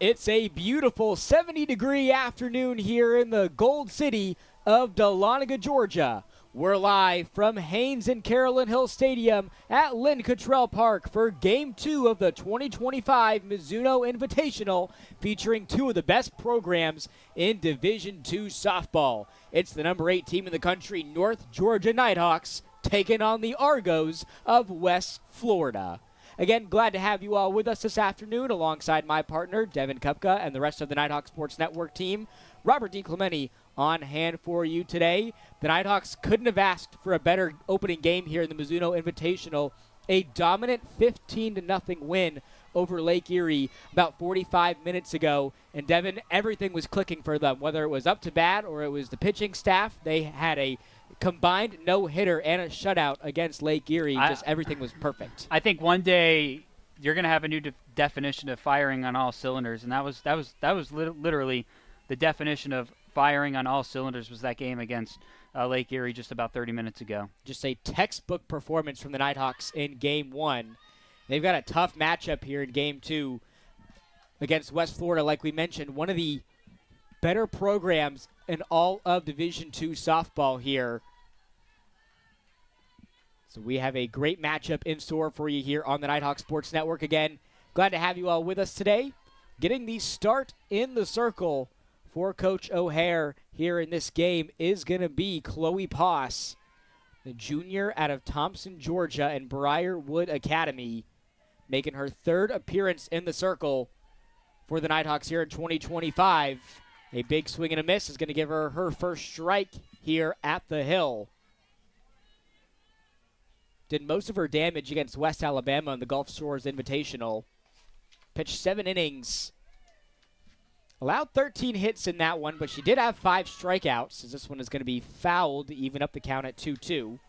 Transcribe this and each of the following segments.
It's a beautiful 70-degree afternoon here in the Gold City of Dahlonega, Georgia. We're live from Haynes and Carolyn Hill Stadium at Lynn Cottrell Park for Game 2 of the 2025 Mizuno Invitational, featuring two of the best programs in Division II softball. It's the number 8 team in the country, North Georgia Nighthawks, taking on the Argos of West Florida. Again, glad to have you all with us this afternoon alongside my partner, Devin Kupka, and the rest of the Nighthawk Sports Network team. Robert DiClemente on hand for you today. The Nighthawks couldn't have asked for a better opening game here in the Mizuno Invitational. A dominant 15-0 win over Lake Erie about 45 minutes ago. And Devin, everything was clicking for them, whether it was up to bat or it was the pitching staff. They had a combined no-hitter and a shutout against Lake Erie. Just everything was perfect. I think one day you're going to have a new definition of firing on all cylinders, and that was literally the definition of firing on all cylinders was that game against Lake Erie just about 30 minutes ago. Just a textbook performance from the Nighthawks in Game 1. They've got a tough matchup here in Game 2 against West Florida. Like we mentioned, one of the better programs in all of Division II softball here. So we have a great matchup in store for you here on the Nighthawk Sports Network. Again, glad to have you all with us today. Getting the start in the circle for Coach O'Hare here in this game is going to be Chloe Poss, the junior out of Thompson, Georgia, and Briarwood Academy, making her third appearance in the circle for the Nighthawks here in 2025. A big swing and a miss is going to give her her first strike here at the Hill. Did most of her damage against West Alabama in the Gulf Shores Invitational. Pitched 7 innings. Allowed 13 hits in that one, but she did have 5 strikeouts, as this one is going to be fouled to even up the count at 2-2.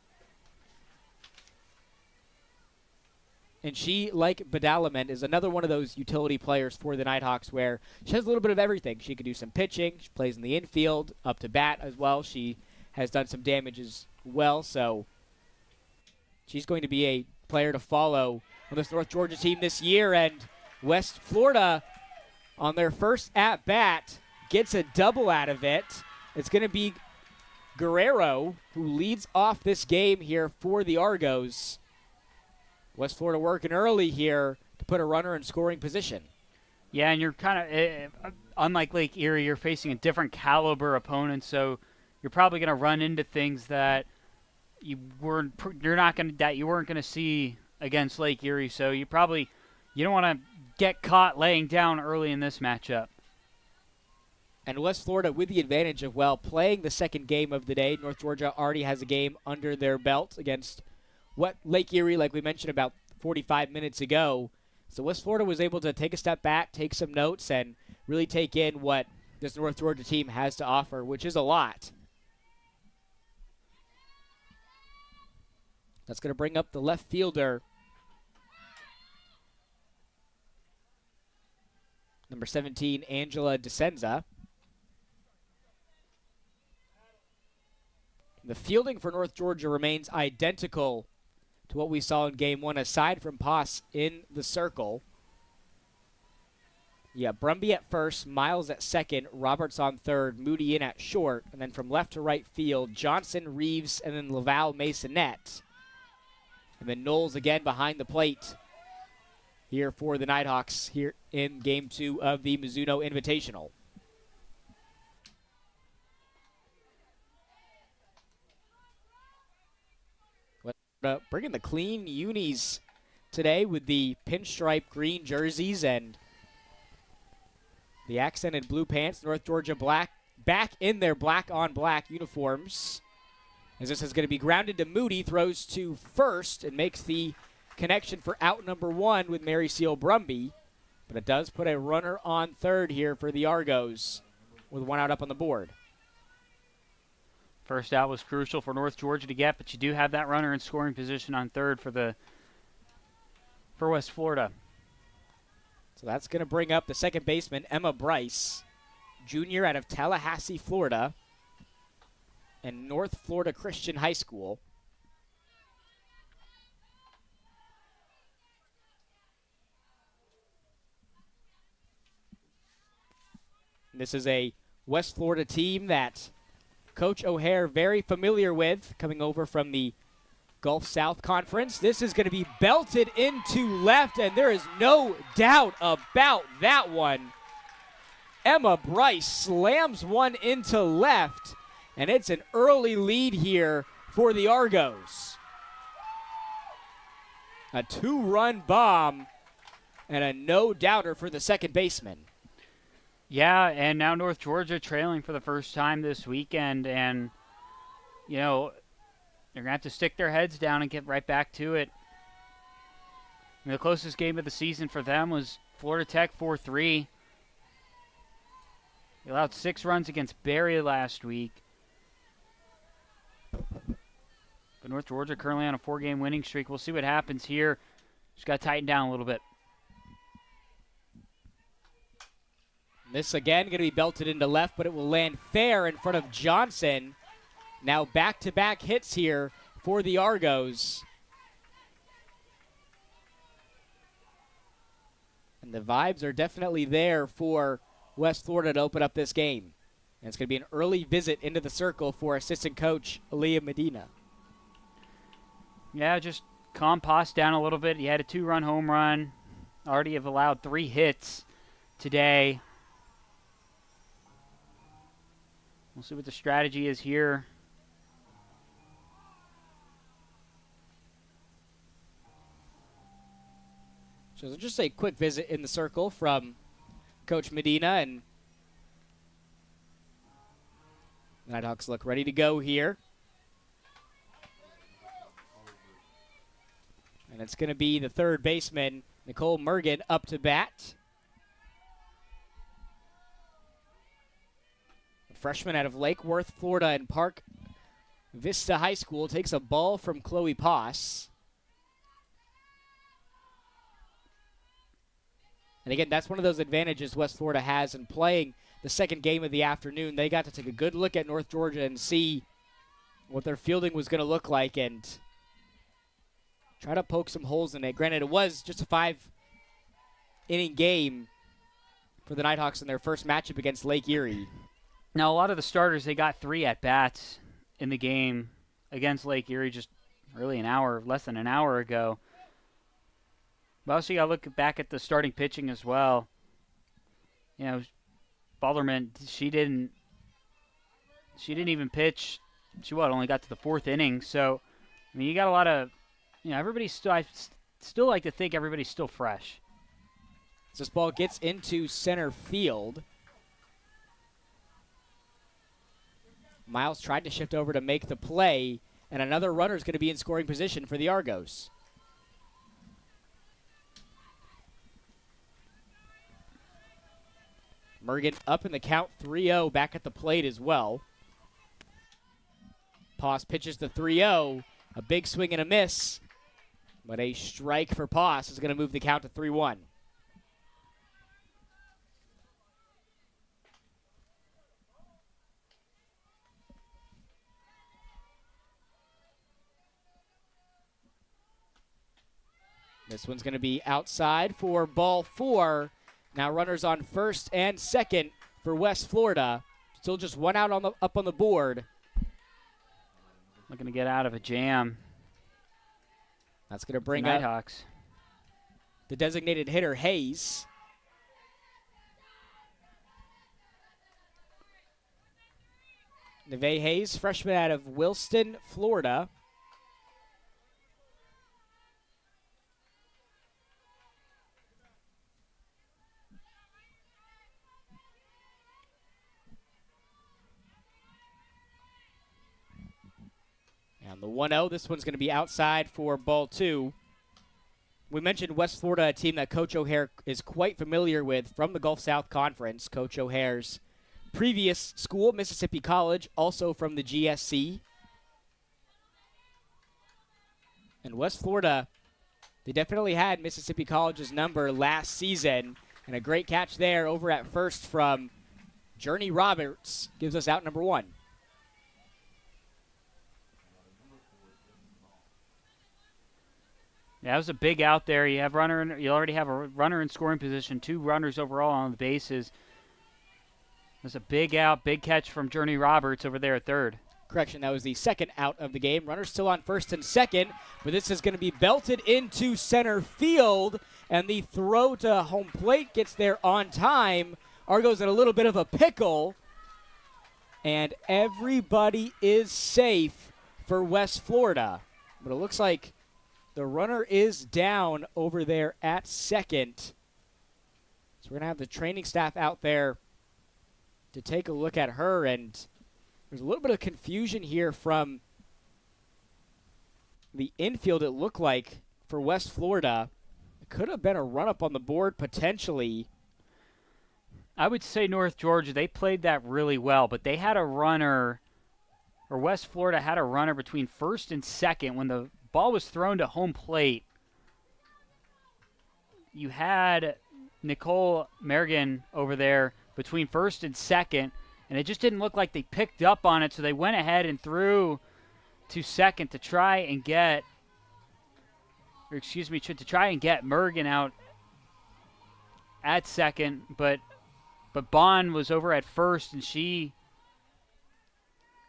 And she, like Badalaman, is another one of those utility players for the Nighthawks where she has a little bit of everything. She can do some pitching. She plays in the infield, up to bat as well. She has done some damage as well, so she's going to be a player to follow on this North Georgia team this year. And West Florida, on their first at-bat, gets a double out of it. It's going to be Guerrero who leads off this game here for the Argos. West Florida working early here to put a runner in scoring position. Yeah, and you're kind of, unlike Lake Erie, you're facing a different caliber opponent, so you're probably going to run into things that you weren't going to see against Lake Erie. So you don't want to get caught laying down early in this matchup. And West Florida with the advantage of, playing the second game of the day. North Georgia already has a game under their belt against Lake Erie, like we mentioned about 45 minutes ago. So West Florida was able to take a step back, take some notes, and really take in what this North Georgia team has to offer, which is a lot. That's going to bring up the left fielder, number 17, Angela DeSenza. The fielding for North Georgia remains identical to what we saw in Game 1, aside from Poss in the circle. Yeah, Brumby at first, Miles at second, Roberts on third, Moody in at short, and then from left to right field, Johnson, Reeves, and then Laval, Masonette. And then Knowles again behind the plate here for the Nighthawks here in Game 2 of the Mizuno Invitational. Bringing the clean unis today with the pinstripe green jerseys and the accented blue pants. North Georgia black back in their black on black uniforms. As this is going to be grounded to Moody, throws to first and makes the connection for out number 1 with Mary Seal Brumby. But it does put a runner on third here for the Argos with 1 out up on the board. First out was crucial for North Georgia to get, but you do have that runner in scoring position on third for West Florida. So that's going to bring up the second baseman, Emma Bryce, junior out of Tallahassee, Florida, and North Florida Christian High School. This is a West Florida team that Coach O'Hare very familiar with, coming over from the Gulf South Conference. This is going to be belted into left, and there is no doubt about that one. Emma Bryce slams one into left, and it's an early lead here for the Argos. A 2-run bomb and a no-doubter for the second baseman. Yeah, and now North Georgia trailing for the first time this weekend, and, you know, they're going to have to stick their heads down and get right back to it. And the closest game of the season for them was Florida Tech 4-3. They allowed 6 runs against Barry last week. But North Georgia currently on a 4-game winning streak. We'll see what happens here. Just got to tighten down a little bit. This again going to be belted into left, but it will land fair in front of Johnson. Now back-to-back hits here for the Argos. And the vibes are definitely there for West Florida to open up this game. And it's going to be an early visit into the circle for assistant coach Aaliyah Medina. Yeah, just calm Poss down a little bit. He had a 2-run home run. Already have allowed 3 hits today. We'll see what the strategy is here. So just a quick visit in the circle from Coach Medina, and the Nighthawks look ready to go here. And it's going to be the third baseman, Nicole Mergen, up to bat. A freshman out of Lake Worth, Florida, and Park Vista High School takes a ball from Chloe Poss. And again, that's one of those advantages West Florida has in playing the second game of the afternoon. They got to take a good look at North Georgia and see what their fielding was going to look like and try to poke some holes in it. Granted, it was just a 5-inning game for the Nighthawks in their first matchup against Lake Erie. Now, a lot of the starters, they got 3 at-bats in the game against Lake Erie just really less than an hour ago. But also, you got to look back at the starting pitching as well. You know, Balderman, she didn't even pitch. She only got to the 4th inning. So, I mean, you got a lot of, everybody's still. I still like to think everybody's still fresh. As this ball gets into center field, Miles tried to shift over to make the play, and another runner is going to be in scoring position for the Argos. Mergen up in the count, 3-0, back at the plate as well. Poss pitches the 3-0, a big swing and a miss, but a strike for Poss is going to move the count to 3-1. This one's going to be outside for ball 4. Now runners on first and second for West Florida. Still just 1 out up on the board. Looking to get out of a jam. That's going to bring up Nighthawks. The designated hitter, Hayes. Neve Hayes, freshman out of Williston, Florida. And the 1-0, this one's going to be outside for ball 2. We mentioned West Florida, a team that Coach O'Hare is quite familiar with from the Gulf South Conference. Coach O'Hare's previous school, Mississippi College, also from the GSC. And West Florida, they definitely had Mississippi College's number last season. And a great catch there over at first from Journey Roberts gives us out number 1. Yeah, that was a big out there. You already have a runner in scoring position, 2 runners overall on the bases. That's a big out, big catch from Journey Roberts over there at third. Correction, that was the second out of the game. Runner still on first and second, but this is going to be belted into center field, and the throw to home plate gets there on time. Argo's in a little bit of a pickle, and everybody is safe for West Florida. But it looks like the runner is down over there at second. So we're going to have the training staff out there to take a look at her, and there's a little bit of confusion here from the infield, it looked like, for West Florida. It could have been a run-up on the board, potentially. I would say North Georgia, they played that really well, but they had a runner, or West Florida had a runner between first and second when the ball was thrown to home plate. You had Nicole Mergen over there between first and second, and it just didn't look like they picked up on it, so they went ahead and threw to second to try and get, to try and get Mergen out at second, but Bond was over at first, and it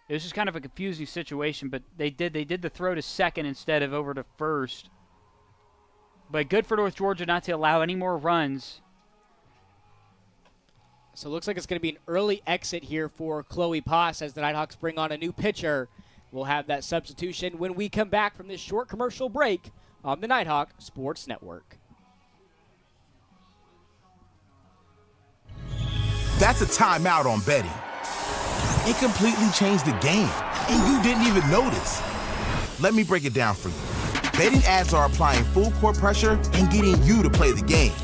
was just kind of a confusing situation, but they did the throw to second instead of over to first. But good for North Georgia not to allow any more runs. So it looks like it's going to be an early exit here for Chloe Poss as the Nighthawks bring on a new pitcher. We'll have that substitution when we come back from this short commercial break on the Nighthawk Sports Network. That's a timeout on betting. It completely changed the game, and you didn't even notice. Let me break it down for you. Betting ads are applying full court pressure and getting you to play the game.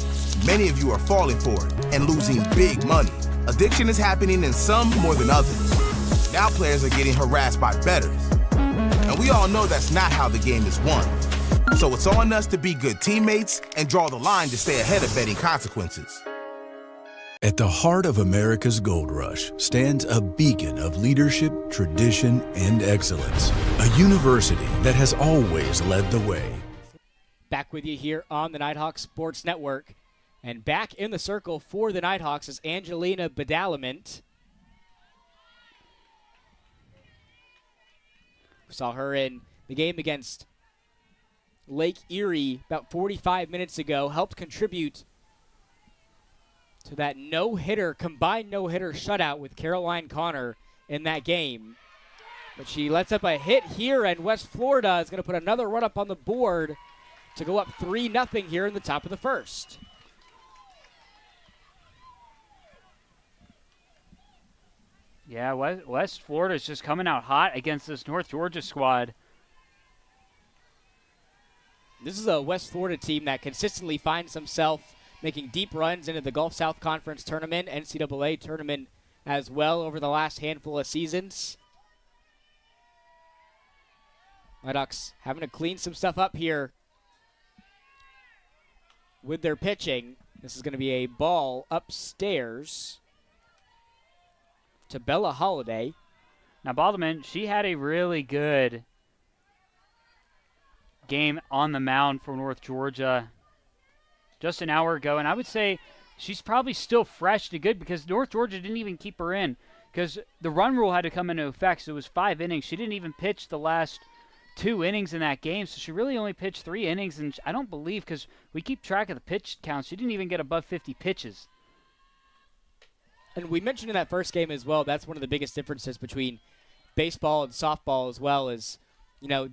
Many of you are falling for it and losing big money. Addiction is happening in some more than others. Now players are getting harassed by bettors. And we all know that's not how the game is won. So it's on us to be good teammates and draw the line to stay ahead of betting consequences. At the heart of America's gold rush stands a beacon of leadership, tradition, and excellence. A university that has always led the way. Back with you here on the Nighthawk Sports Network. And back in the circle for the Nighthawks is Angelina Badalament. We saw her in the game against Lake Erie about 45 minutes ago. Helped contribute to that combined no-hitter shutout with Caroline Connor in that game. But she lets up a hit here, and West Florida is going to put another run up on the board to go up 3-0 here in the top of the first. Yeah, West Florida is just coming out hot against this North Georgia squad. This is a West Florida team that consistently finds himself making deep runs into the Gulf South Conference tournament, NCAA tournament as well over the last handful of seasons. Nighthawks having to clean some stuff up here with their pitching. This is going to be a ball upstairs to Bella Holiday. Now, Balderman, she had a really good game on the mound for North Georgia just an hour ago, and I would say she's probably still fresh to good because North Georgia didn't even keep her in because the run rule had to come into effect, so it was 5 innings. She didn't even pitch the last 2 innings in that game, so she really only pitched 3 innings, and I don't believe, because we keep track of the pitch counts, she didn't even get above 50 pitches. And we mentioned in that first game as well, that's one of the biggest differences between baseball and softball as well is,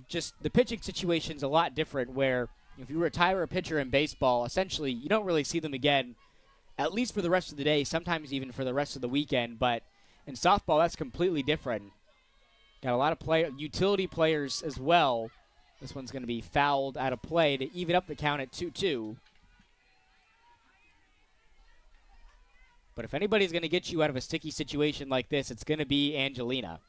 just the pitching situation's a lot different where if you retire a pitcher in baseball, essentially you don't really see them again, at least for the rest of the day, sometimes even for the rest of the weekend. But in softball, that's completely different. Got a lot of utility players as well. This one's going to be fouled out of play to even up the count at 2-2. But if anybody's going to get you out of a sticky situation like this, it's going to be Angelina.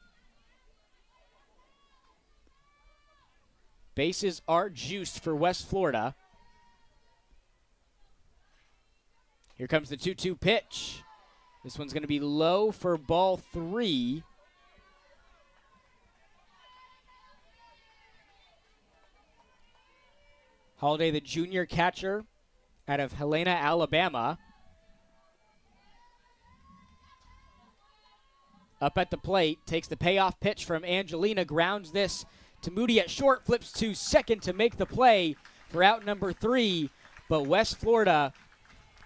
Bases are juiced for West Florida. Here comes the 2-2 pitch. This one's going to be low for ball 3. Holiday, the junior catcher out of Helena, Alabama. up at the plate, takes the payoff pitch from Angelina, grounds this to Moody at short, flips to second to make the play for out number 3. But West Florida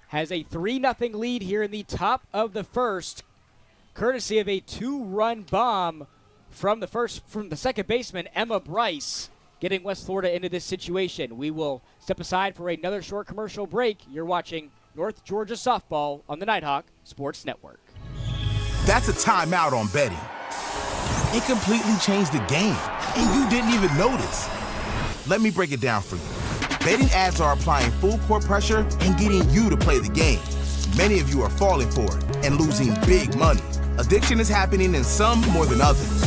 has a 3-0 lead here in the top of the first, courtesy of a 2-run bomb from the second baseman, Emma Bryce, getting West Florida into this situation. We will step aside for another short commercial break. You're watching North Georgia softball on the Nighthawk Sports Network. That's a timeout on betting. It completely changed the game, and you didn't even notice. Let me break it down for you. Betting ads are applying full court pressure and getting you to play the game. Many of you are falling for it and losing big money. Addiction is happening in some more than others.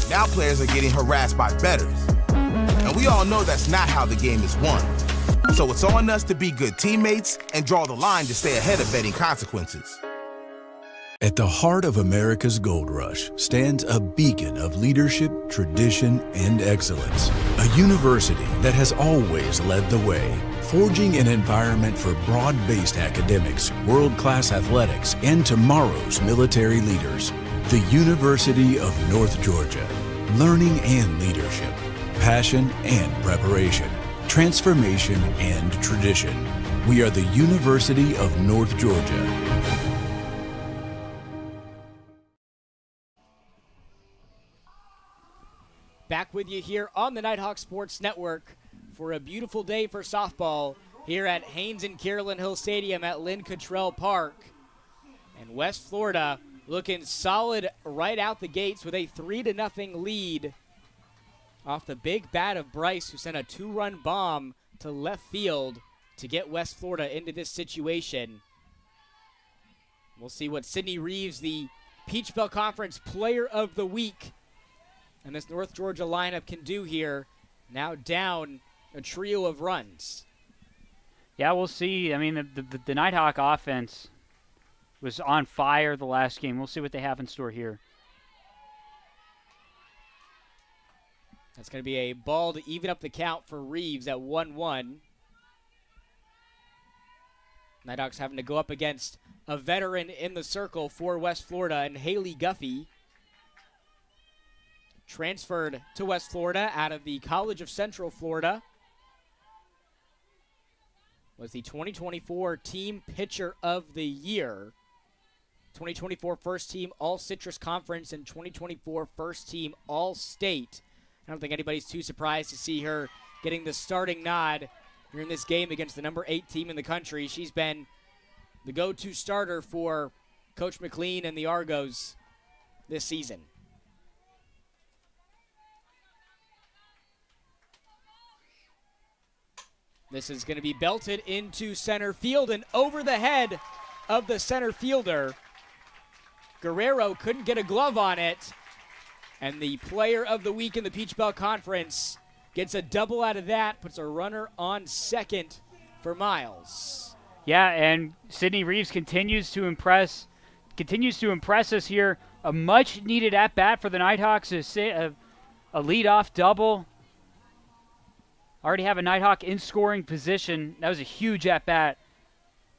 Now players are getting harassed by bettors. And we all know that's not how the game is won. So it's on us to be good teammates and draw the line to stay ahead of betting consequences. At the heart of America's gold rush stands a beacon of leadership, tradition, and excellence. A university that has always led the way, forging an environment for broad-based academics, world-class athletics, and tomorrow's military leaders. The University of North Georgia. Learning and leadership. Passion and preparation. Transformation and tradition. We are the University of North Georgia. Back with you here on the Nighthawk Sports Network for a beautiful day for softball here at Haynes and Carolyn Hill Stadium at Lynn Cottrell Park. And West Florida looking solid right out the gates with a 3-0 lead off the big bat of Bryce, who sent a 2-run bomb to left field to get West Florida into this situation. We'll see what Sydney Reeves, the Peach Belt Conference Player of the Week, and this North Georgia lineup can do here, now down a trio of runs. Yeah, we'll see. I mean, the Nighthawk offense was on fire the last game. We'll see what they have in store here. That's going to be a ball to even up the count for Reeves at 1-1. Nighthawks having to go up against a veteran in the circle for West Florida, and Haley Guffey, transferred to West Florida out of the College of Central Florida, was the 2024 Team Pitcher of the Year, 2024 First Team All-Citrus Conference, and 2024 First Team All-State. I don't think anybody's too surprised to see her getting the starting nod here in this game against the number 8 team in the country. She's been the go-to starter for Coach McLean and the Argos this season. This is going to be belted into center field and over the head of the center fielder. Guerrero couldn't get a glove on it, and the Player of the Week in the Peach Belt Conference gets a double out of that, puts a runner on second for Miles. Yeah, and Sydney Reeves continues to impress us here. A much-needed at-bat for the Nighthawks, a leadoff double. Already have a Nighthawk in scoring position. That was a huge at-bat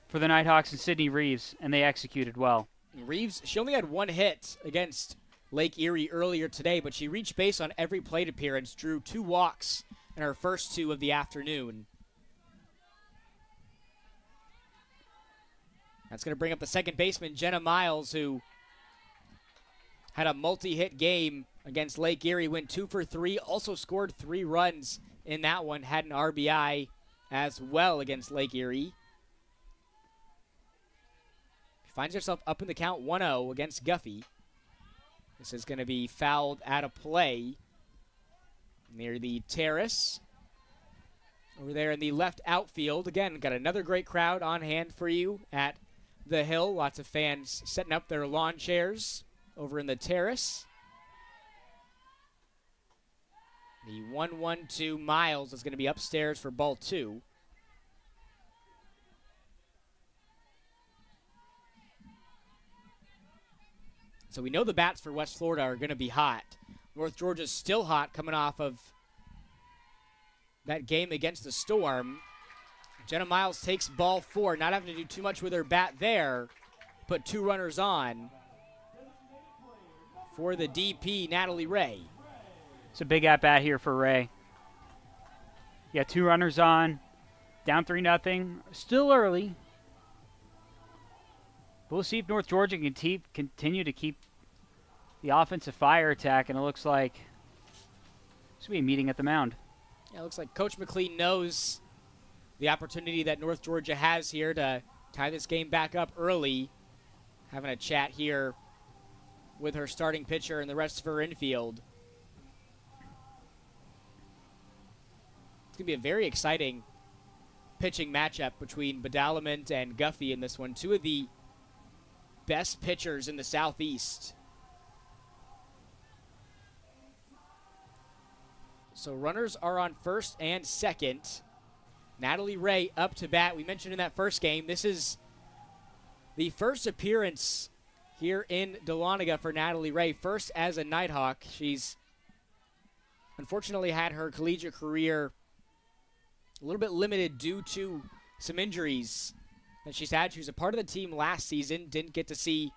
for the Nighthawks and Sydney Reeves, and they executed well. Reeves, she only had one hit against Lake Erie earlier today, but she reached base on every plate appearance, drew 2 walks in her first 2 of the afternoon. That's going to bring up the second baseman, Jenna Miles, who had a multi-hit game against Lake Erie, went 2 for 3, also scored 3 runs in that one, had an RBI as well against Lake Erie. Finds herself up in the count 1-0 against Guffey. This is going to be fouled out of play near the terrace. Over there in the left outfield. Again, got another great crowd on hand for you at the Hill. Lots of fans setting up their lawn chairs over in the terrace. The 1-1-2 Miles is going to be upstairs for ball 2. So we know the bats for West Florida are going to be hot. North Georgia's still hot coming off of that game against the Storm. Jenna Miles takes ball 4, not having to do too much with her bat there. Put 2 runners on. for the DP, Natalie Ray. It's a big at-bat here for Ray. You got 2 runners on, down 3-0. Still early. But we'll see if North Georgia can continue to keep the offensive fire attack, and it looks like it's going to be a meeting at the mound. Yeah, it looks like Coach McLean knows the opportunity that North Georgia has here to tie this game back up early. Having a chat here with her starting pitcher and the rest of her infield. It's going to be a very exciting pitching matchup between Badalament and Guffey in this one. 2 of the best pitchers in the Southeast. So runners are on first and second. Natalie Ray up to bat. We mentioned in that first game, this is the first appearance here in Dahlonega for Natalie Ray. First as a Nighthawk. She's unfortunately had her collegiate career a little bit limited due to some injuries that she's had. She was a part of the team last season. Didn't get to see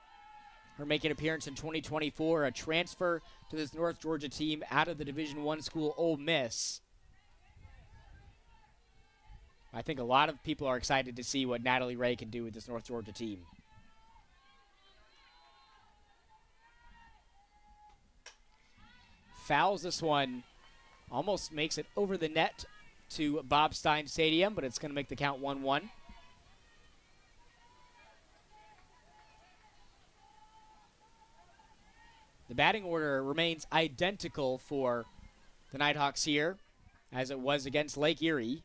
her make an appearance in 2024. A transfer to this North Georgia team out of the Division I school, Ole Miss. I think a lot of people are excited to see what Natalie Ray can do with this North Georgia team. Fouls this one. Almost makes it over the net to Bob Stein Stadium, but it's going to make the count 1-1. The batting order remains identical for the Nighthawks here, as it was against Lake Erie.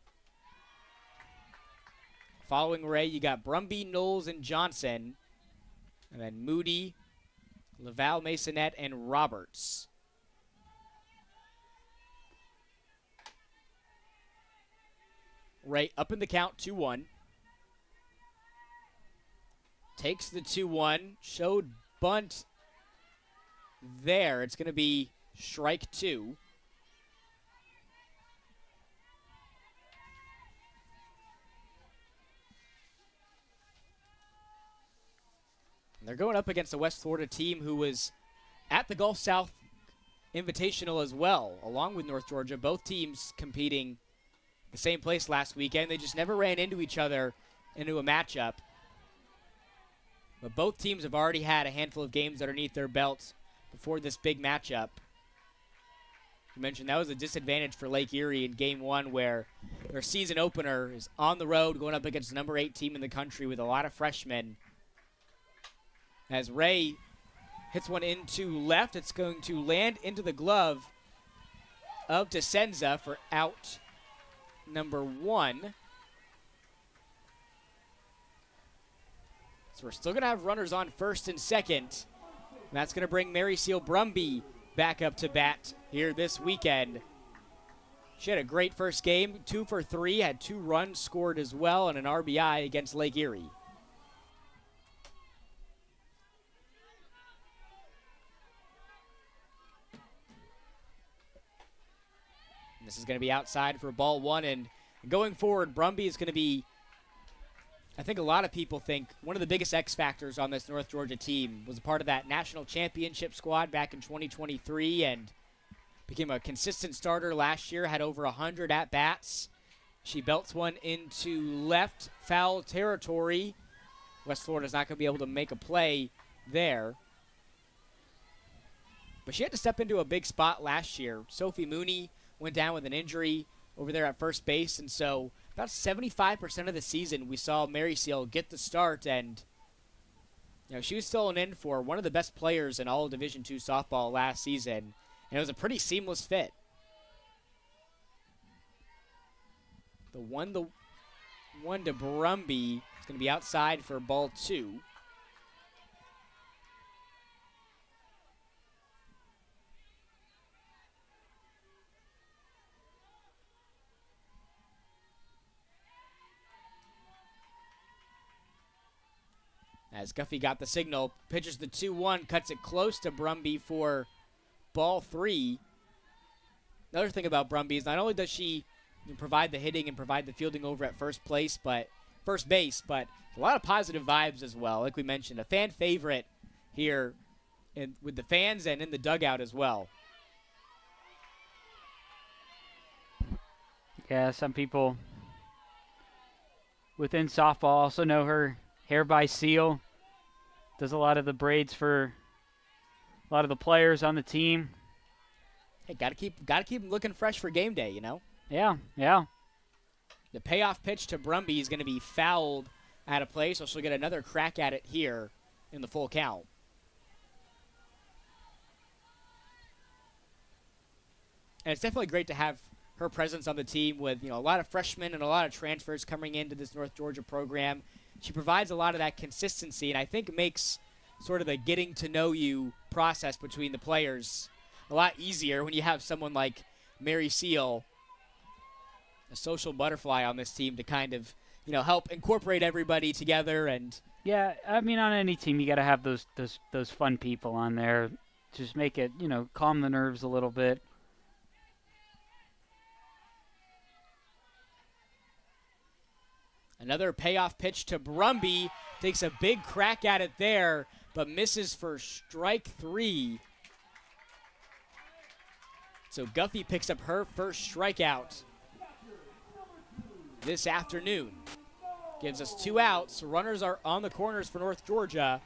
Following Ray, you got Brumby, Knowles, and Johnson. And then Moody, Laval, Masonette, and Roberts. Ray up in the count, 2-1. Takes the 2-1. Showed bunt there. It's going to be strike 2. And they're going up against a West Florida team who was at the Gulf South Invitational as well, along with North Georgia. Both teams competing the same place last weekend. They just never ran into each other into a matchup. But both teams have already had a handful of games underneath their belts before this big matchup. You mentioned that was a disadvantage for Lake Erie in Game 1, where their season opener is on the road going up against the number 8 team in the country with a lot of freshmen. As Ray hits one into left, it's going to land into the glove of DeSenza for out number 1. So we're still going to have runners on first and second. And that's going to bring Mary Seal Brumby back up to bat here this weekend. She had a great first game, 2 for 3, had 2 runs scored as well, and an RBI against Lake Erie. And this is going to be outside for ball 1, and going forward, Brumby is going to be, I think a lot of people think, one of the biggest X factors on this North Georgia team. Was a part of that national championship squad back in 2023 and became a consistent starter last year, had over 100 at-bats. She belts one into left foul territory. West Florida's not going to be able to make a play there. But she had to step into a big spot last year. Sophie Mooney went down with an injury over there at first base, and so about 75% of the season we saw Mary Seal get the start, and she was filling in for one of the best players in all of Division II softball last season, and it was a pretty seamless fit. The one to Brumby is going to be outside for ball 2. As Guffey got the signal, pitches the 2-1, cuts it close to Brumby for ball 3. Another thing about Brumby is not only does she provide the hitting and provide the fielding over at first base, but a lot of positive vibes as well. Like we mentioned, a fan favorite here with the fans and in the dugout as well. Yeah, some people within softball also know her hair by Seal. Does a lot of the braids for a lot of the players on the team. Hey, gotta keep them looking fresh for game day, you know? Yeah, yeah. The payoff pitch to Brumby is going to be fouled out of play, so she'll get another crack at it here in the full count. And it's definitely great to have her presence on the team with, a lot of freshmen and a lot of transfers coming into this North Georgia program. She provides a lot of that consistency, and I think makes sort of the getting to know you process between the players a lot easier when you have someone like Mary Seal, a social butterfly on this team, to kind of, help incorporate everybody together. And yeah, I mean, on any team, you got to have those fun people on there. Just make it, calm the nerves a little bit. Another payoff pitch to Brumby. Takes a big crack at it there, but misses for strike 3. So Guffey picks up her first strikeout this afternoon. Gives us 2 outs. Runners are on the corners for North Georgia.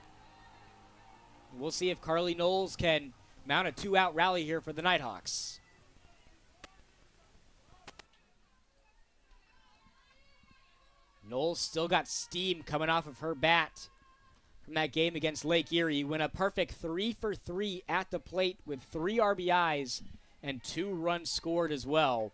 We'll see if Carly Knowles can mount a 2-out rally here for the Nighthawks. Knowles still got steam coming off of her bat from that game against Lake Erie. Went a perfect 3 for 3 at the plate with 3 RBIs and 2 runs scored as well.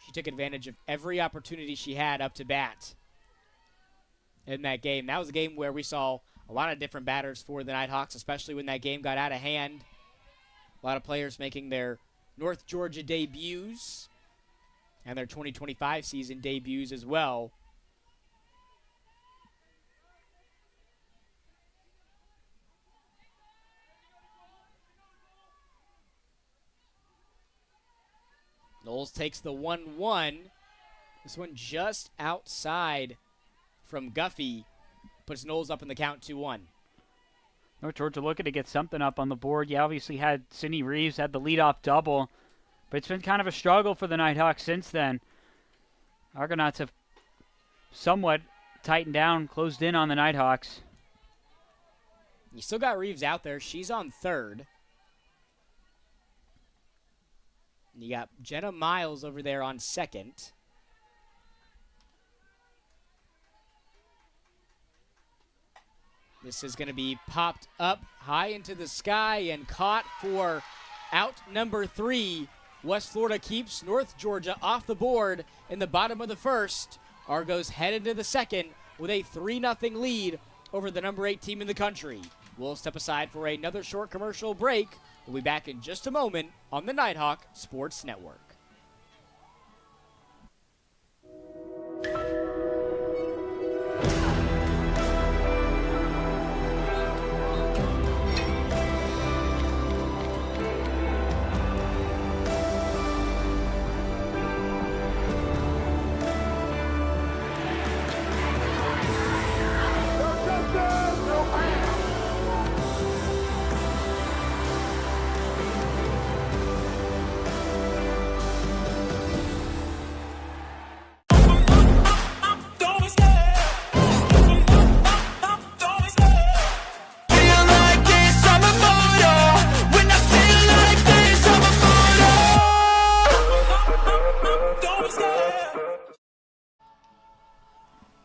She took advantage of every opportunity she had up to bat in that game. That was a game where we saw a lot of different batters for the Nighthawks, especially when that game got out of hand. A lot of players making their North Georgia debuts and their 2025 season debuts as well. Knowles takes the 1-1. This one just outside from Guffey. Puts Knowles up in the count 2-1. North Georgia looking to get something up on the board. You obviously had Sydney Reeves had the leadoff double, but it's been kind of a struggle for the Nighthawks since then. Argonauts have somewhat tightened down, closed in on the Nighthawks. You still got Reeves out there. She's on third. And you got Jenna Miles over there on second. This is going to be popped up high into the sky and caught for out number 3. West Florida keeps North Georgia off the board in the bottom of the first. Argos head into the second with a 3-0 lead over the number 8 team in the country. We'll step aside for another short commercial break. We'll be back in just a moment on the Nighthawk Sports Network.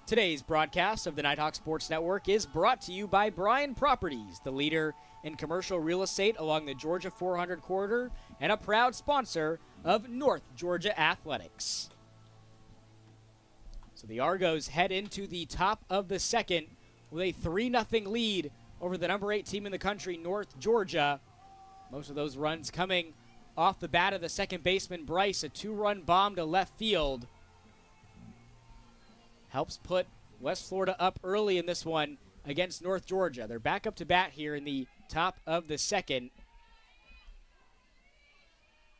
Today's broadcast of the Nighthawk Sports Network is brought to you by Bryan Properties, the leader in commercial real estate along the Georgia 400 corridor and a proud sponsor of North Georgia Athletics. So the Argos head into the top of the second with a 3-0 lead over the number 8 team in the country, North Georgia. Most of those runs coming off the bat of the second baseman, Bryce, a 2-run bomb to left field. Helps put West Florida up early in this one against North Georgia. They're back up to bat here in the top of the second.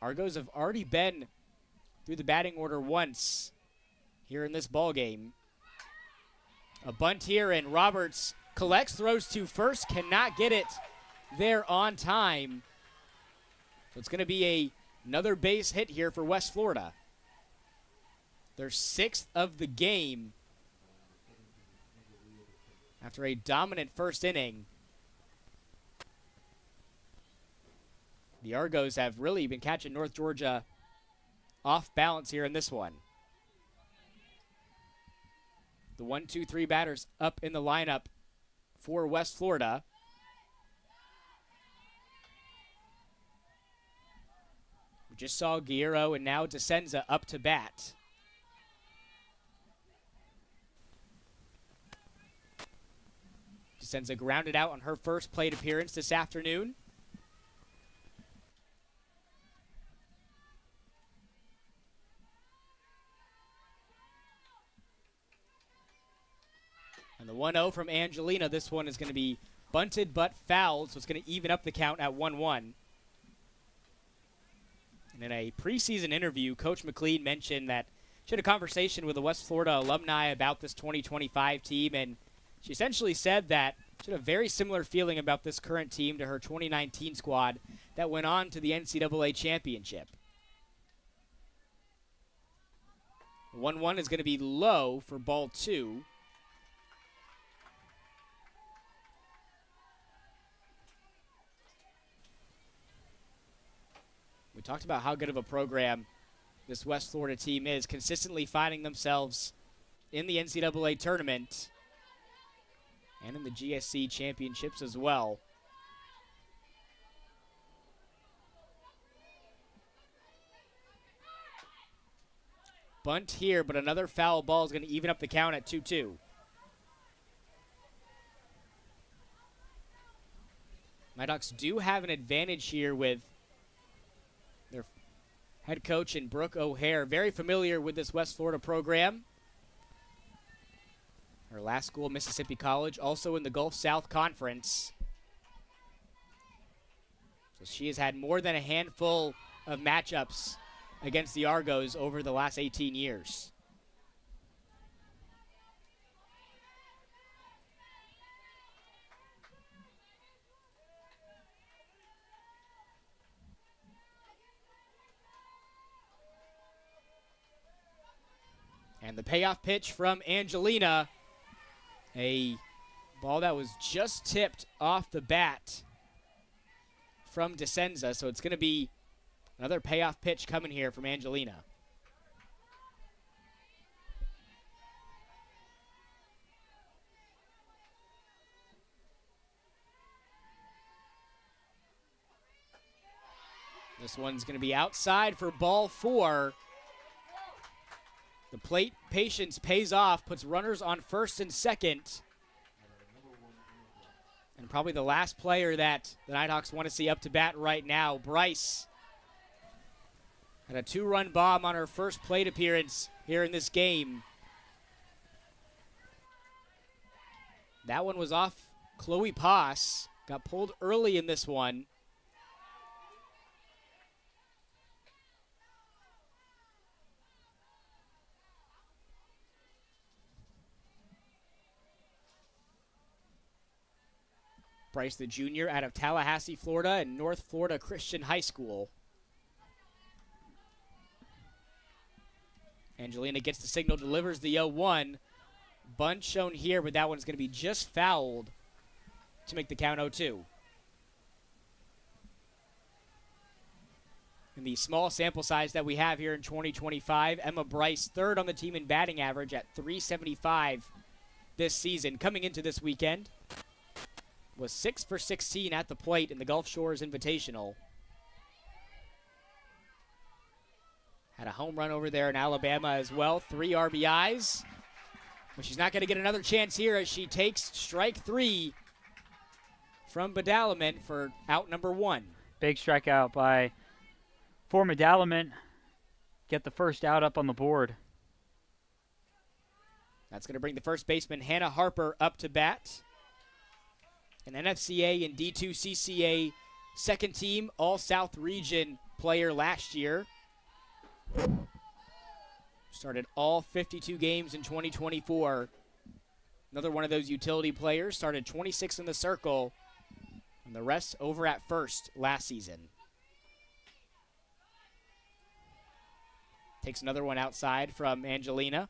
Argos have already been through the batting order once here in this ball game. A bunt here, and Roberts collects, throws to first, cannot get it there on time. So it's going to be another base hit here for West Florida. Their 6th of the game after a dominant first inning. The Argos have really been catching North Georgia off balance here in this one. The 1-2-3 batters up in the lineup for West Florida. We just saw Guerrero and now DeSenza up to bat. DeSenza grounded out on her first plate appearance this afternoon. And the 1-0 from Angelina. This one is going to be bunted but fouled, so it's going to even up the count at 1-1. And in a preseason interview, Coach McLean mentioned that she had a conversation with a West Florida alumni about this 2025 team, and she essentially said that she had a very similar feeling about this current team to her 2019 squad that went on to the NCAA championship. 1-1 is going to be low for ball 2. We talked about how good of a program this West Florida team is, consistently finding themselves in the NCAA tournament and in the GSC championships as well. Bunt here, but another foul ball is going to even up the count at 2-2. Nighthawks do have an advantage here with their head coach in Brooke O'Hare, very familiar with this West Florida program. Her last school, Mississippi College, also in the Gulf South Conference. So she has had more than a handful of matchups against the Argos over the last 18 years. And the payoff pitch from Angelina. A ball that was just tipped off the bat from DeSenza. So it's going to be another payoff pitch coming here from Angelina. This one's going to be outside for ball 4. The plate patience pays off, puts runners on first and second. And probably the last player that the Nighthawks want to see up to bat right now, Bryce. Had a 2-run bomb on her first plate appearance here in this game. That one was off Chloe Poss. Got pulled early in this one. Bryce, the junior, out of Tallahassee, Florida, and North Florida Christian High School. Angelina gets the signal, delivers the 0-1. Bunt shown here, but that one's going to be just fouled to make the count 0-2. In the small sample size that we have here in 2025, Emma Bryce, third on the team in batting average at .375 this season. Coming into this weekend, was 6 for 16 at the plate in the Gulf Shores Invitational. Had a home run over there in Alabama as well, 3 RBIs. But she's not going to get another chance here as she takes strike 3 from Badalaman for out number 1. Big strikeout by for Badalaman. Get the first out up on the board. That's going to bring the first baseman Hannah Harper up to bat. An NFCA and D2 CCA second team All-South Region player last year. Started all 52 games in 2024 Another one of those utility players, started 26 in the circle, and the rest over at first last season. Takes another one outside from Angelina.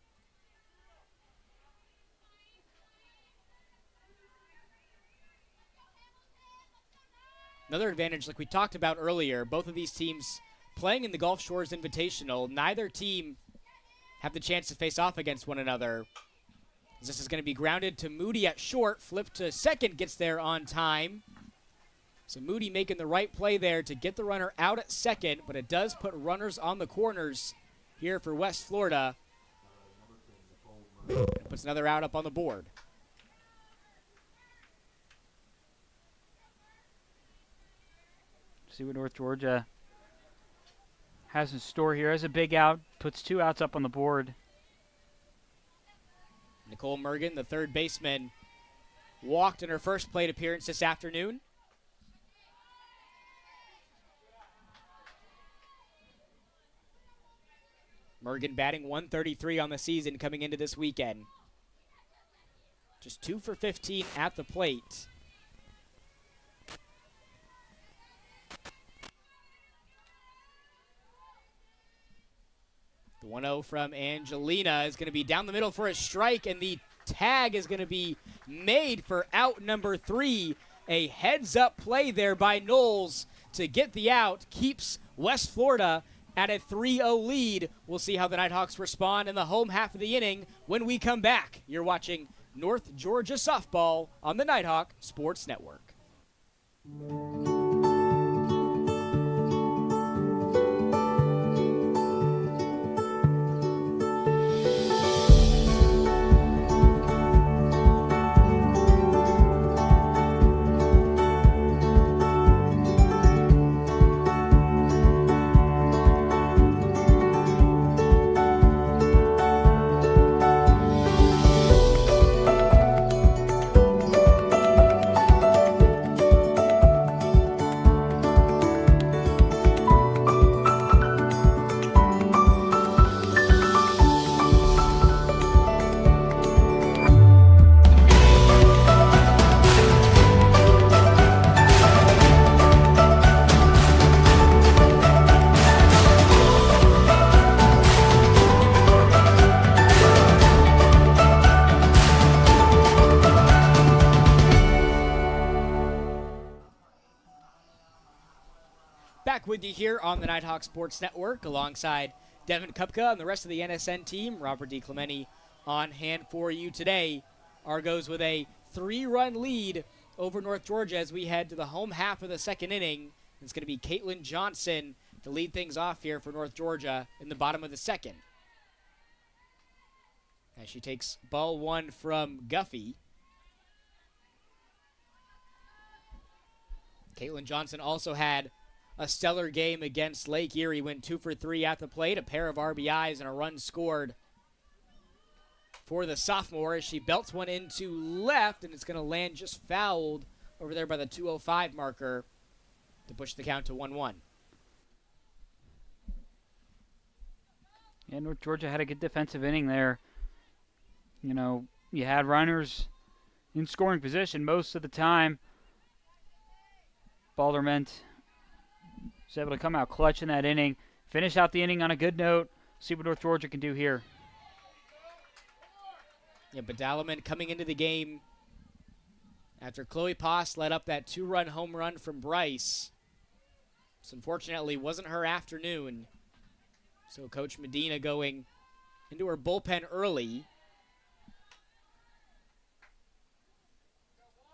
Another advantage, like we talked about earlier, both of these teams playing in the Gulf Shores Invitational, neither team have the chance to face off against one another. This is going to be grounded to Moody at short, flip to second, gets there on time. So Moody making the right play there to get the runner out at second, but it does put runners on the corners here for West Florida. It puts another out up on the board. See what North Georgia has in store here. As a big out, puts 2 outs up on the board. Nicole Mergen, the third baseman, walked in her first plate appearance this afternoon. Mergen batting 133 on the season coming into this weekend. Just 2 for 15 at the plate. The 1-0 from Angelina is going to be down the middle for a strike, and the tag is going to be made for out number 3. A heads-up play there by Knowles to get the out, keeps West Florida at a 3-0 lead. We'll see how the Nighthawks respond in the home half of the inning when we come back. You're watching North Georgia Softball on the Nighthawk Sports Network. Back with you here on the Nighthawk Sports Network alongside Devin Kupka and the rest of the NSN team. Robert DiClemente on hand for you today. Argos with a 3-run lead over North Georgia as we head to the home half of the second inning. It's going to be Caitlin Johnson to lead things off here for North Georgia in the bottom of the second. As she takes ball 1 from Guffey. Caitlin Johnson also had a stellar game against Lake Erie, went 2 for 3 at the plate, a pair of RBIs and a run scored for the sophomore as she belts one into left, and it's going to land just fouled over there by the 2:05 marker to push the count to 1-1. Yeah, North Georgia had a good defensive inning there. You know, you had runners in scoring position most of the time. Balderment was able to come out clutch in that inning, finish out the inning on a good note, see what North Georgia can do here. Yeah, but Dalaman coming into the game after Chloe Poss led up that 2-run home run from Bryce. This unfortunately wasn't her afternoon. So Coach Medina going into her bullpen early.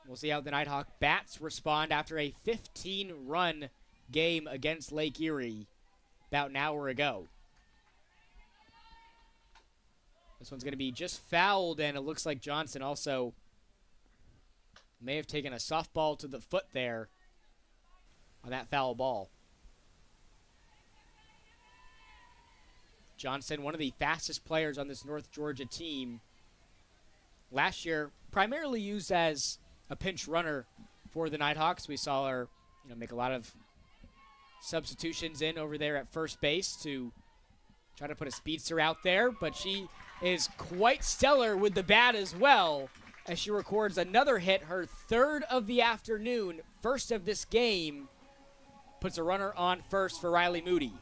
We'll see how the Nighthawk bats respond after a 15-run game against Lake Erie about an hour ago. This one's going to be just fouled, and it looks like Johnson also may have taken a softball to the foot there on that foul ball. Johnson, one of the fastest players on this North Georgia team. Last year, primarily used as a pinch runner for the Nighthawks. We saw her, make a lot of substitutions in over there at first base to try to put a speedster out there, but she is quite stellar with the bat as well. as she records another hit, her third of the afternoon, first of this game, puts a runner on first for Riley Moody.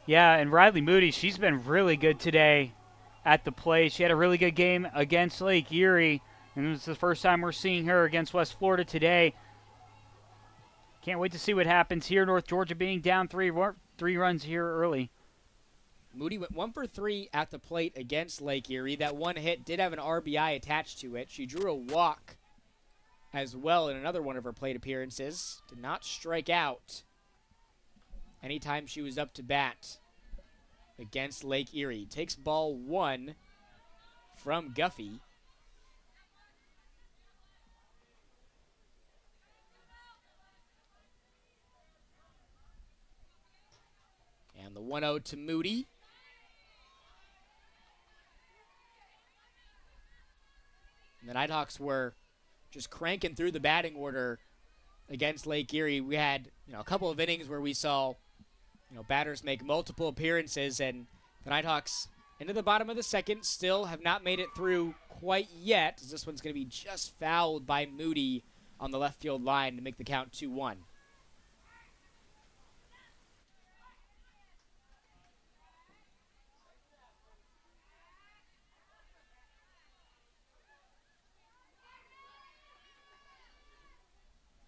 Yeah, and Riley Moody, she's been really good today at the plate. She had a really good game against Lake Erie, and it's the first time we're seeing her against West Florida today. Can't wait to see what happens here. North Georgia being down three runs here early. Moody went 1 for 3 at the plate against Lake Erie. That one hit did have an RBI attached to it. She drew a walk as well in another one of her plate appearances. Did not strike out anytime she was up to bat against Lake Erie. Takes ball 1 from Guffey. And the 1-0 to Moody. And the Nighthawks were just cranking through the batting order against Lake Erie. We had, a couple of innings where we saw, batters make multiple appearances, and the Nighthawks into the bottom of the second still have not made it through quite yet, as this one's going to be just fouled by Moody on the left field line to make the count 2-1.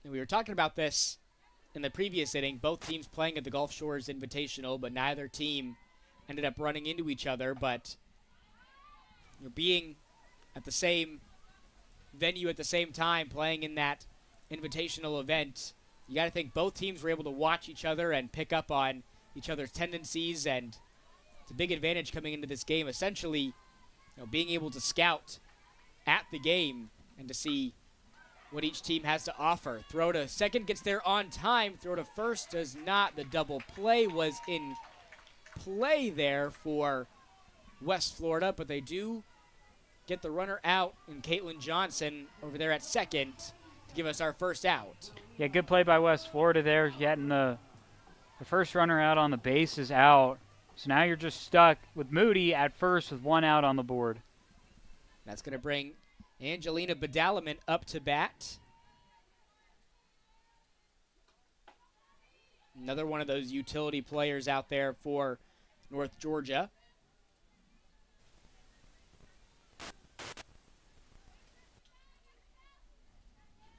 And we were talking about this in the previous inning, both teams playing at the Gulf Shores Invitational, but neither team ended up running into each other. But being at the same venue at the same time, playing in that invitational event, you got to think both teams were able to watch each other and pick up on each other's tendencies, and it's a big advantage coming into this game, essentially being able to scout at the game and to see what each team has to offer. Throw to second, gets there on time. Throw to first does not. The double play was in play there for West Florida, but they do get the runner out in Caitlin Johnson over there at second to give us our first out. Yeah, good play by West Florida there, getting the first runner out on the base is out. So now you're just stuck with Moody at first with one out on the board. That's going to bring Angelina Badalaman up to bat. Another one of those utility players out there for North Georgia.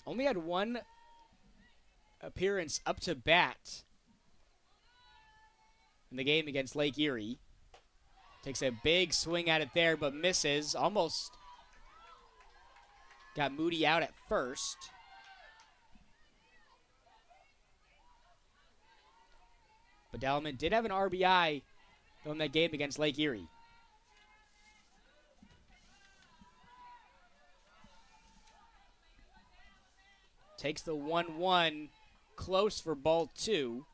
Only had one appearance up to bat in the game against Lake Erie. Takes a big swing at it there, but misses. Almost got Moody out at first. But Badalaman did have an RBI in that game against Lake Erie. Takes the 1-1, close for ball 2.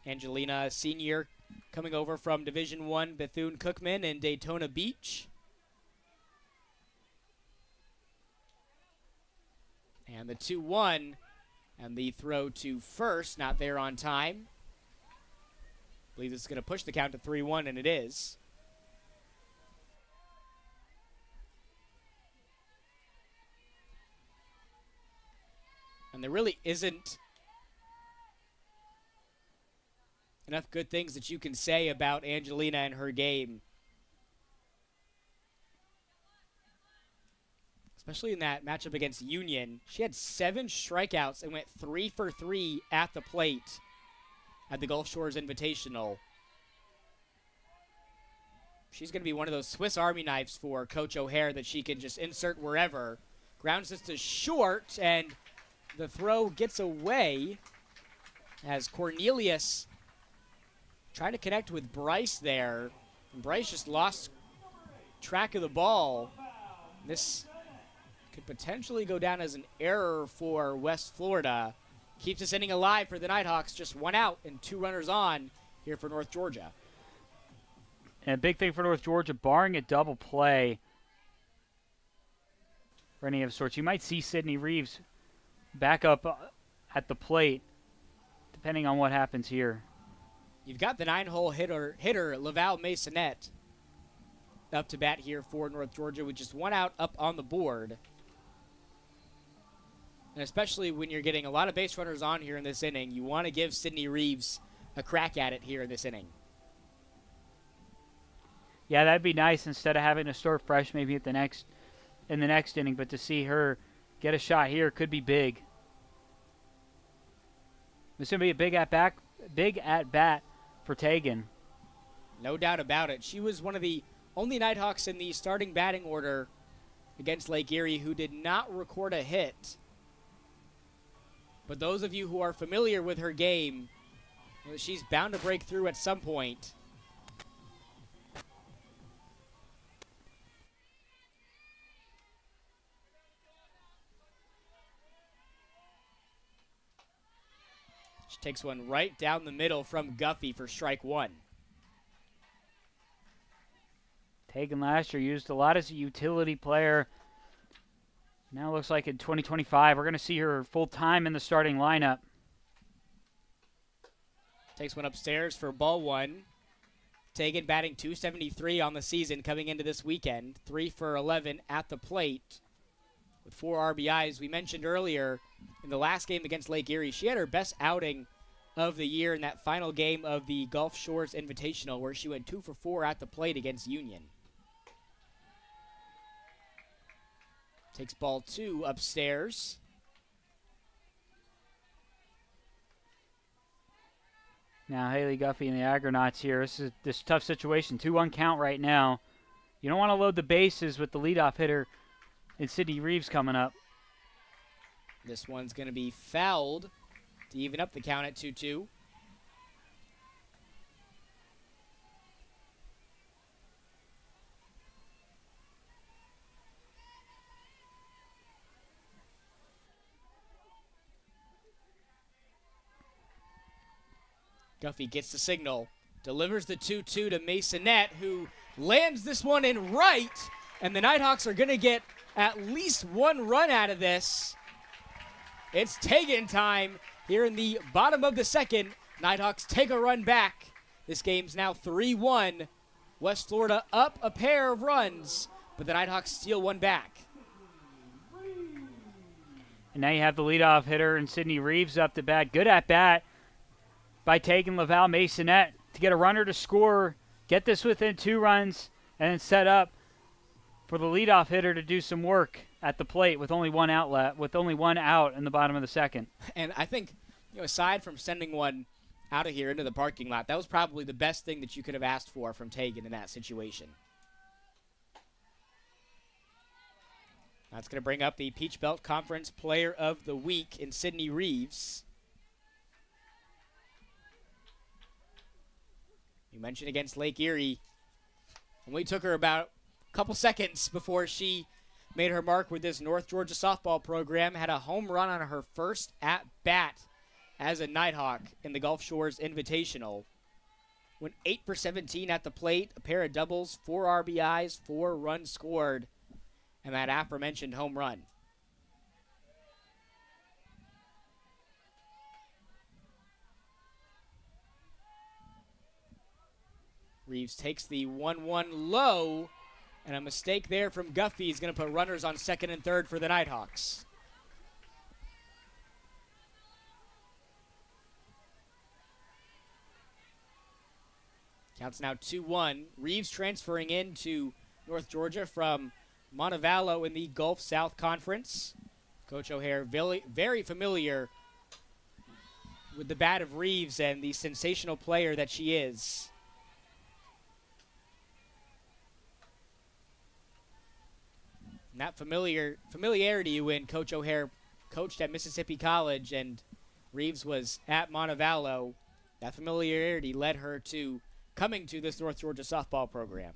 Angelina, a senior, coming over from Division I Bethune-Cookman in Daytona Beach. And the 2-1, and the throw to first, not there on time. I believe this is going to push the count to 3-1, and it is. And there really isn't enough good things that you can say about Angelina and her game. Especially in that matchup against Union. She had 7 strikeouts and went 3 for 3 at the plate at the Gulf Shores Invitational. She's going to be one of those Swiss Army knives for Coach O'Hare that she can just insert wherever. Grounds this to short, and the throw gets away as Cornelius trying to connect with Bryce there. And Bryce just lost track of the ball. This could potentially go down as an error for West Florida. Keeps this inning alive for the Nighthawks. Just 1 out and 2 runners on here for North Georgia. And a big thing for North Georgia, barring a double play for any of sorts, you might see Sydney Reeves back up at the plate, depending on what happens here. You've got the 9-hole hitter Laval Masonette up to bat here for North Georgia with just 1 out up on the board. And especially when you're getting a lot of base runners on here in this inning, you want to give Sydney Reeves a crack at it here in this inning. Yeah, that'd be nice instead of having to start fresh maybe in the next inning, but to see her get a shot here could be big. It's going to be a big at bat for Tegan. No doubt about it. She was one of the only Nighthawks in the starting batting order against Lake Erie who did not record a hit. But those of you who are familiar with her game, you know, she's bound to break through at some point. She takes one right down the middle from Guffey for strike 1. Tegan last year used a lot as a utility player. Now looks like in 2025 we're going to see her full-time in the starting lineup. Takes one upstairs for ball 1. Tegan batting .273 on the season coming into this weekend. 3 for 11 at the plate with 4 RBIs. We mentioned earlier in the last game against Lake Erie, she had her best outing of the year in that final game of the Gulf Shores Invitational where she went 2 for 4 at the plate against Union. Takes ball 2 upstairs. Now Haley Guffey and the Agronauts here. This is this tough situation. 2-1 count right now. You don't want to load the bases with the leadoff hitter and Sydney Reeves coming up. This one's going to be fouled to even up the count at 2-2. Guffey gets the signal, delivers the 2-2 to Masonette, who lands this one in right, and the Nighthawks are going to get at least 1 run out of this. It's Tegan time here in the bottom of the second. Nighthawks take a run back. This game's now 3-1. West Florida up a pair of runs, but the Nighthawks steal one back. And now you have the leadoff hitter and Sydney Reeves up to bat. Good at bat by Tegan Laval Masonette to get a runner to score, get this within 2 runs, and then set up for the leadoff hitter to do some work at the plate with only 1 out in the bottom of the second. And I think, you know, aside from sending one out of here into the parking lot, that was probably the best thing that you could have asked for from Tegan in that situation. That's going to bring up the Peach Belt Conference Player of the Week in Sydney Reeves. You mentioned against Lake Erie, only took her about a couple seconds before she made her mark with this North Georgia softball program, had a home run on her first at-bat as a Nighthawk in the Gulf Shores Invitational. Went 8 for 17 at the plate, a pair of doubles, 4 RBIs, 4 runs scored, and that aforementioned home run. Reeves takes the 1-1 low, and a mistake there from Guffey is going to put runners on second and third for the Nighthawks. Counts now 2-1. Reeves transferring into North Georgia from Montevallo in the Gulf South Conference. Coach O'Hare very familiar with the bat of Reeves and the sensational player that she is. And that familiarity you win. Coach O'Hare coached at Mississippi College and Reeves was at Montevallo. That familiarity led her to coming to this North Georgia softball program.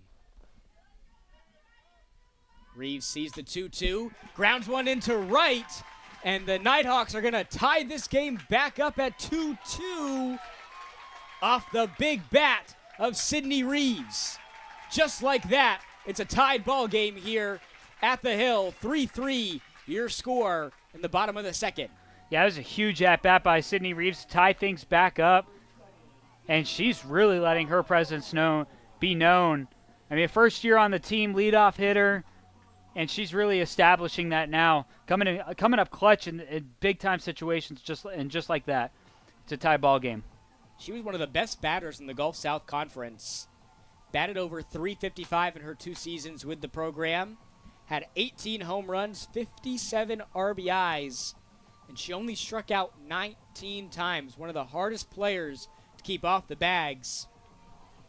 Reeves sees the 2-2, grounds one into right, and the Nighthawks are going to tie this game back up at 2-2 off the big bat of Sydney Reeves. Just like that, it's a tied ball game here at the Hill. 3-3, your score in the bottom of the second. Yeah, it was a huge at-bat by Sydney Reeves to tie things back up, and she's really letting her presence be known I mean, first year on the team, leadoff hitter, and she's really establishing that now, coming up clutch in big time situations, just like that. It's a tie ball game. She was one of the best batters in the Gulf South Conference. Batted over .355 in her 2 seasons with the program. Had 18 home runs, 57 RBIs, and she only struck out 19 times. One of the hardest players to keep off the bags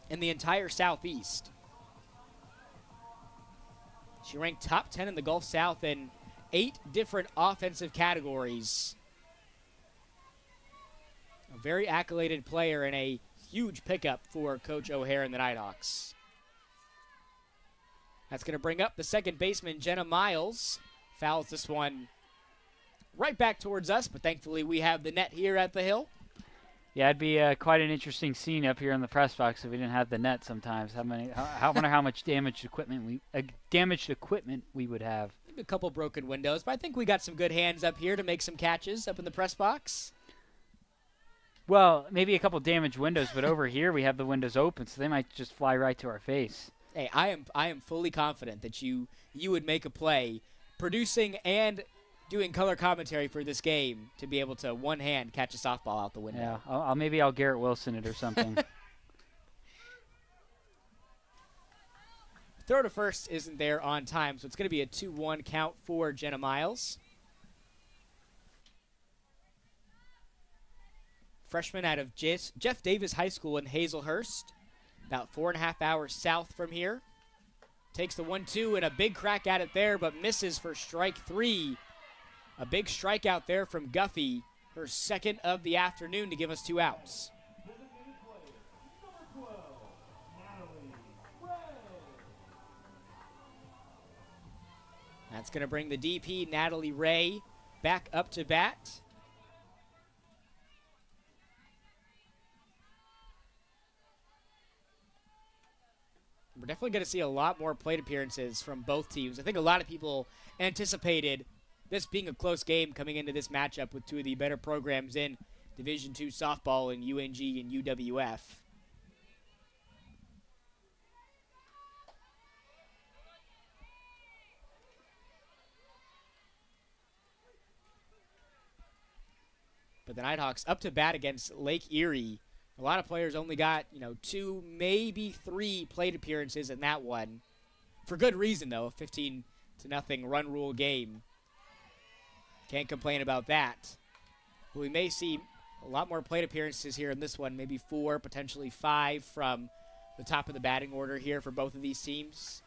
in the entire Southeast. She ranked top 10 in the Gulf South in 8 different offensive categories. A very accoladed player and a huge pickup for Coach O'Hare and the Nighthawks. That's going to bring up the second baseman, Jenna Miles. Fouls this one right back towards us, but thankfully we have the net here at the Hill. Yeah, it'd be quite an interesting scene up here in the press box if we didn't have the net sometimes. I wonder how much damaged equipment we would have. Maybe a couple broken windows, but I think we got some good hands up here to make some catches up in the press box. Well, maybe a couple damaged windows, but over here we have the windows open, so they might just fly right to our face. Hey, I am fully confident that you would make a play, producing and doing color commentary for this game to be able to one hand catch a softball out the window. Yeah, maybe I'll Garrett Wilson it or something. Throw to first isn't there on time, so it's going to be a 2-1 count for Jenna Miles. Freshman out of Jeff Davis High School in Hazelhurst, about 4.5 hours south from here. Takes the 1-2 and a big crack at it there, but misses for strike 3. A big strikeout there from Guffey, her second of the afternoon, to give us 2 outs. That's going to bring the DP, Natalie Ray, back up to bat. We're definitely going to see a lot more plate appearances from both teams. I think a lot of people anticipated this being a close game coming into this matchup with 2 of the better programs in Division II softball in UNG and UWF. But the Nighthawks up to bat against Lake Erie. A lot of players only got, 2, maybe 3 plate appearances in that one. For good reason, though. A 15-0 run rule game. Can't complain about that. But we may see a lot more plate appearances here in this one. Maybe 4, potentially 5 from the top of the batting order here for both of these teams.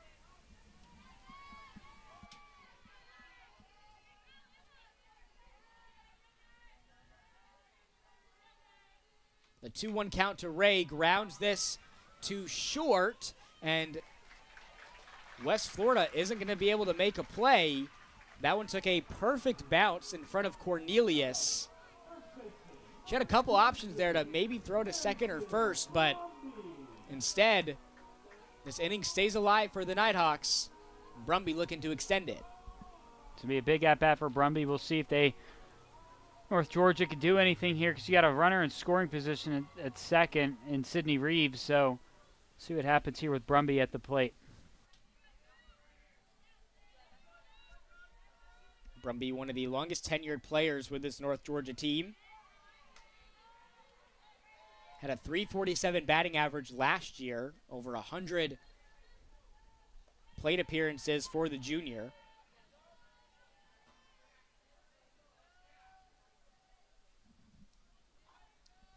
The 2-1 count to Ray grounds this to short, and West Florida isn't going to be able to make a play. That one took a perfect bounce in front of Cornelius. She had a couple options there to maybe throw to second or first, but instead, this inning stays alive for the Nighthawks. Brumby looking to extend it. It's going to be a big at-bat for Brumby. We'll see if North Georgia could do anything here because you got a runner in scoring position at second in Sydney Reeves. So see what happens here with Brumby at the plate. Brumby, one of the longest tenured players with this North Georgia team. Had a .347 batting average last year, over 100 plate appearances for the junior.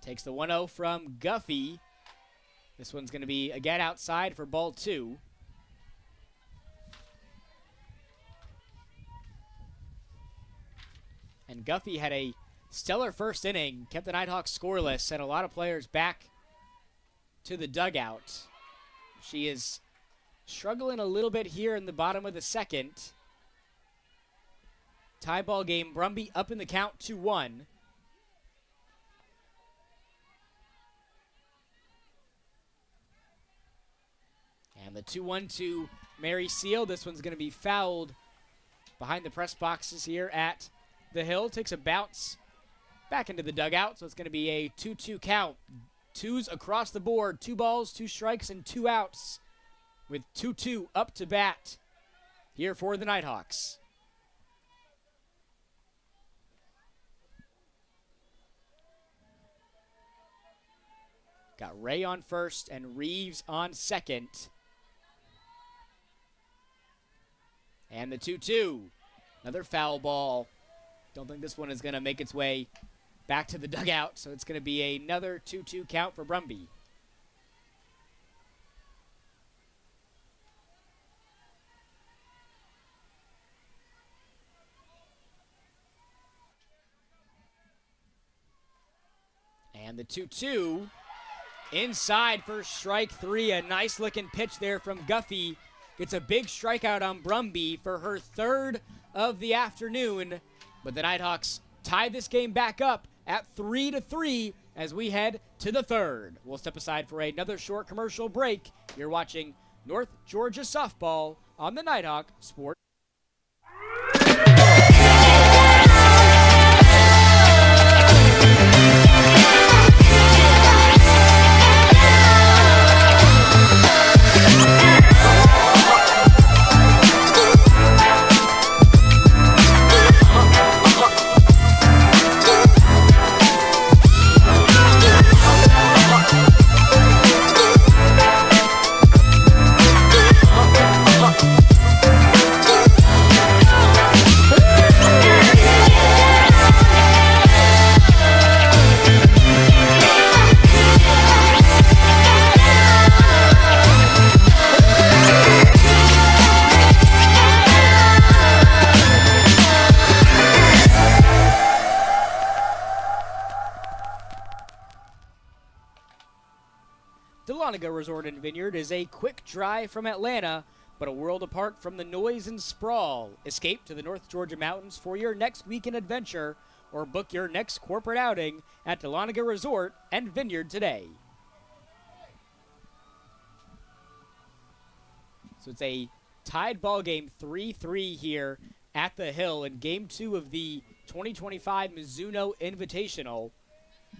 Takes the 1-0 from Guffey. This one's going to be again outside for ball 2. And Guffey had a stellar first inning, kept the Nighthawks scoreless, sent a lot of players back to the dugout. She is struggling a little bit here in the bottom of the second. Tie ball game, Brumby up in the count 2-1. And the 2-1 to Mary Seal. This one's going to be fouled behind the press boxes here at the Hill. Takes a bounce back into the dugout, so it's going to be a 2-2 count. 2s across the board, 2 balls, 2 strikes, and 2 outs with 2-2 up to bat here for the Nighthawks. Got Ray on first and Reeves on second. And the 2-2. Another foul ball. Don't think this one is going to make its way back to the dugout, so it's going to be another 2-2 count for Brumby. And the 2-2 inside for strike three. A nice looking pitch there from Guffey. Gets a big strikeout on Brumby for her third of the afternoon. But the Nighthawks tie this game back up at 3-3 as we head to the third. We'll step aside for another short commercial break. You're watching North Georgia Softball on the Nighthawk Sports. Dahlonega Resort and Vineyard is a quick drive from Atlanta, but a world apart from the noise and sprawl. Escape to the North Georgia mountains for your next weekend adventure or book your next corporate outing at Dahlonega Resort and Vineyard today. So it's a tied ball game, 3-3 here at the Hill in Game 2 of the 2025 Mizuno Invitational.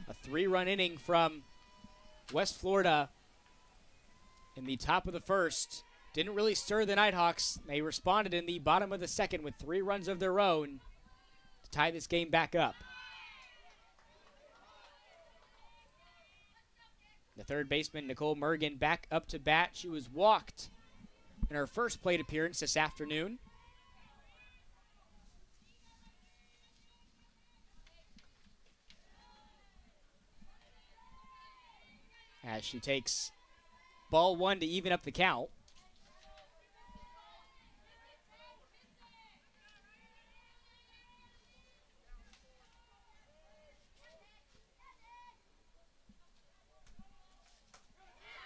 A 3-run inning from West Florida in the top of the first. Didn't really stir the Nighthawks. They responded in the bottom of the second with 3 runs of their own to tie this game back up. The third baseman, Nicole Mergen, back up to bat. She was walked in her first plate appearance this afternoon. As she takes ball one to even up the count.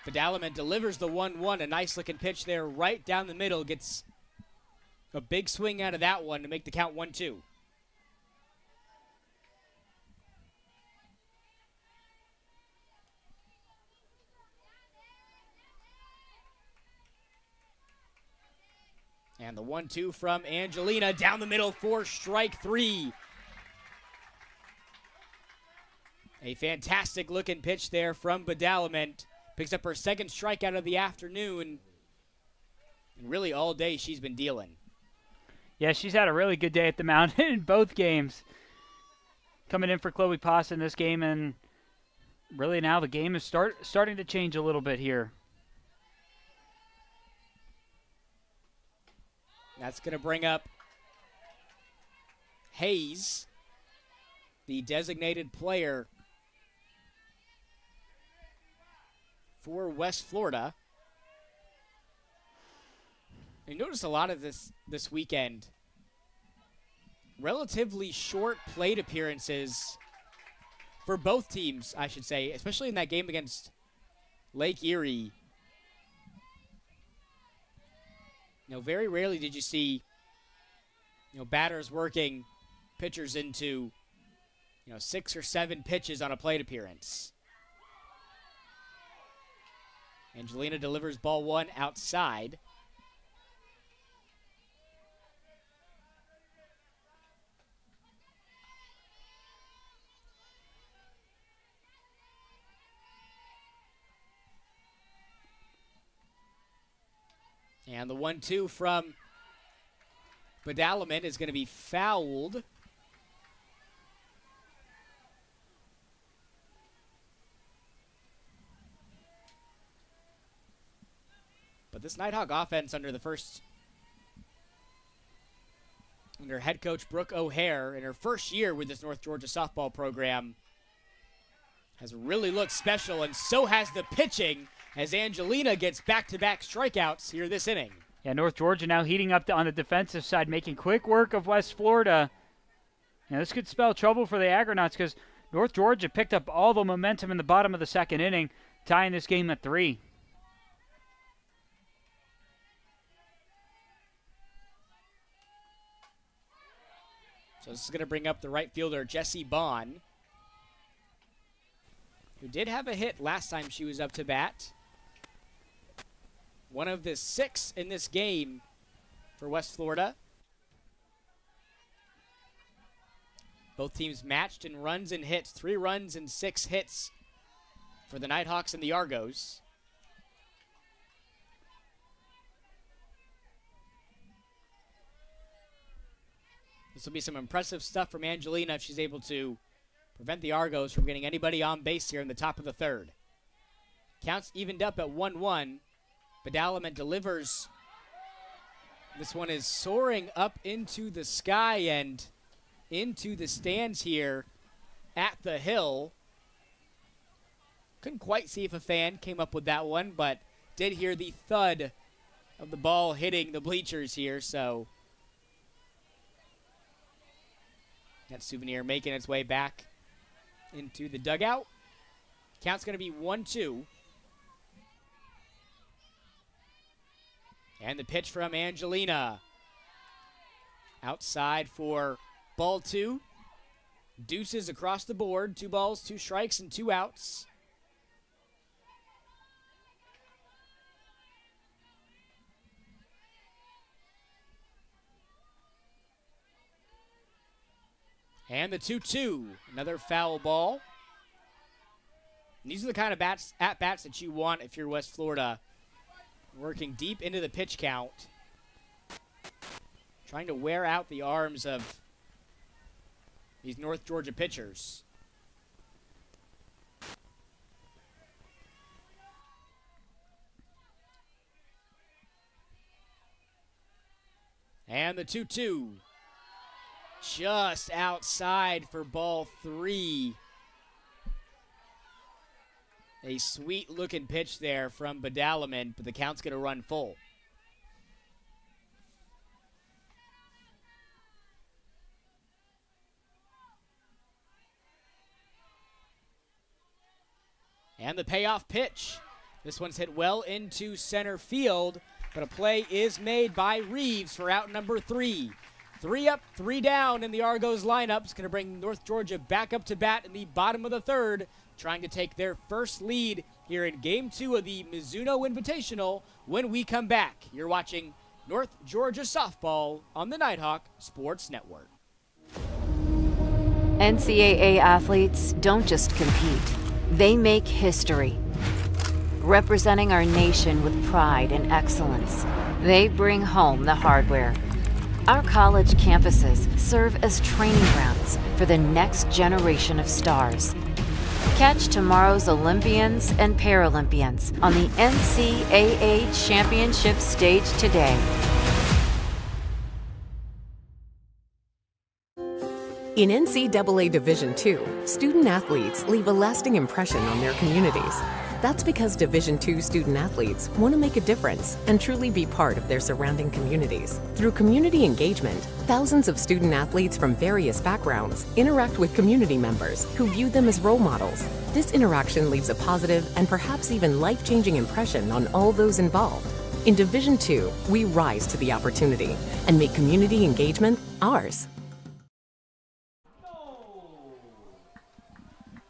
Badalaman delivers the 1-1. A nice looking pitch there right down the middle. Gets a big swing out of that one to make the count 1-2. And the 1-2 from Angelina down the middle for strike three. A fantastic looking pitch there from Badalaman. Picks up her second strikeout of the afternoon. And really all day she's been dealing. Yeah, she's had a really good day at the mound in both games. Coming in for Chloe Pasa in this game, and really now the game is starting to change a little bit here. That's going to bring up Hayes, the designated player for West Florida. You notice a lot of this weekend. Relatively short plate appearances for both teams, I should say, especially in that game against Lake Erie. Very rarely did you see, batters working pitchers into, 6 or 7 pitches on a plate appearance. Angelina delivers ball one outside. And the 1-2 from Badalaman is going to be fouled. But this Nighthawk offense under head coach Brooke O'Hare in her first year with this North Georgia softball program has really looked special, and so has the pitching as Angelina gets back-to-back strikeouts here this inning. Yeah, North Georgia now heating up on the defensive side, making quick work of West Florida. Now, this could spell trouble for the Agronauts because North Georgia picked up all the momentum in the bottom of the second inning, tying this game at 3. So this is going to bring up the right fielder, Jessie Bond, who did have a hit last time she was up to bat. One of the 6 in this game for West Florida. Both teams matched in runs and hits. 3 runs and 6 hits for the Nighthawks and the Argos. This will be some impressive stuff from Angelina if she's able to prevent the Argos from getting anybody on base here in the top of the 3rd. Counts evened up at 1-1. Badalaman delivers. This one is soaring up into the sky and into the stands here at the Hill. Couldn't quite see if a fan came up with that one, but did hear the thud of the ball hitting the bleachers here, so that Souvenir making its way back into the dugout. Count's going to be 1-2. And the pitch from Angelina. Outside for ball 2. Deuces across the board. 2 balls, 2 strikes, and 2 outs. And the 2-2, another foul ball. And these are the kind of at-bats that you want if you're West Florida. Working deep into the pitch count. Trying to wear out the arms of these North Georgia pitchers. And the 2-2. Just outside for ball 3. A sweet-looking pitch there from Badalaman, but the count's going to run full. And the payoff pitch. This one's hit well into center field, but a play is made by Reeves for out number 3. 3 up, 3 down in the Argos lineup. It's going to bring North Georgia back up to bat in the bottom of the 3rd, trying to take their first lead here in Game 2 of the Mizuno Invitational. When we come back, you're watching North Georgia Softball on the Nighthawk Sports Network. NCAA athletes don't just compete, they make history. Representing our nation with pride and excellence, they bring home the hardware. Our college campuses serve as training grounds for the next generation of stars. Catch tomorrow's Olympians and Paralympians on the NCAA Championship stage today. In NCAA Division II, student athletes leave a lasting impression on their communities. That's because Division II student athletes want to make a difference and truly be part of their surrounding communities. Through community engagement, thousands of student athletes from various backgrounds interact with community members who view them as role models. This interaction leaves a positive and perhaps even life-changing impression on all those involved. In Division II, we rise to the opportunity and make community engagement ours.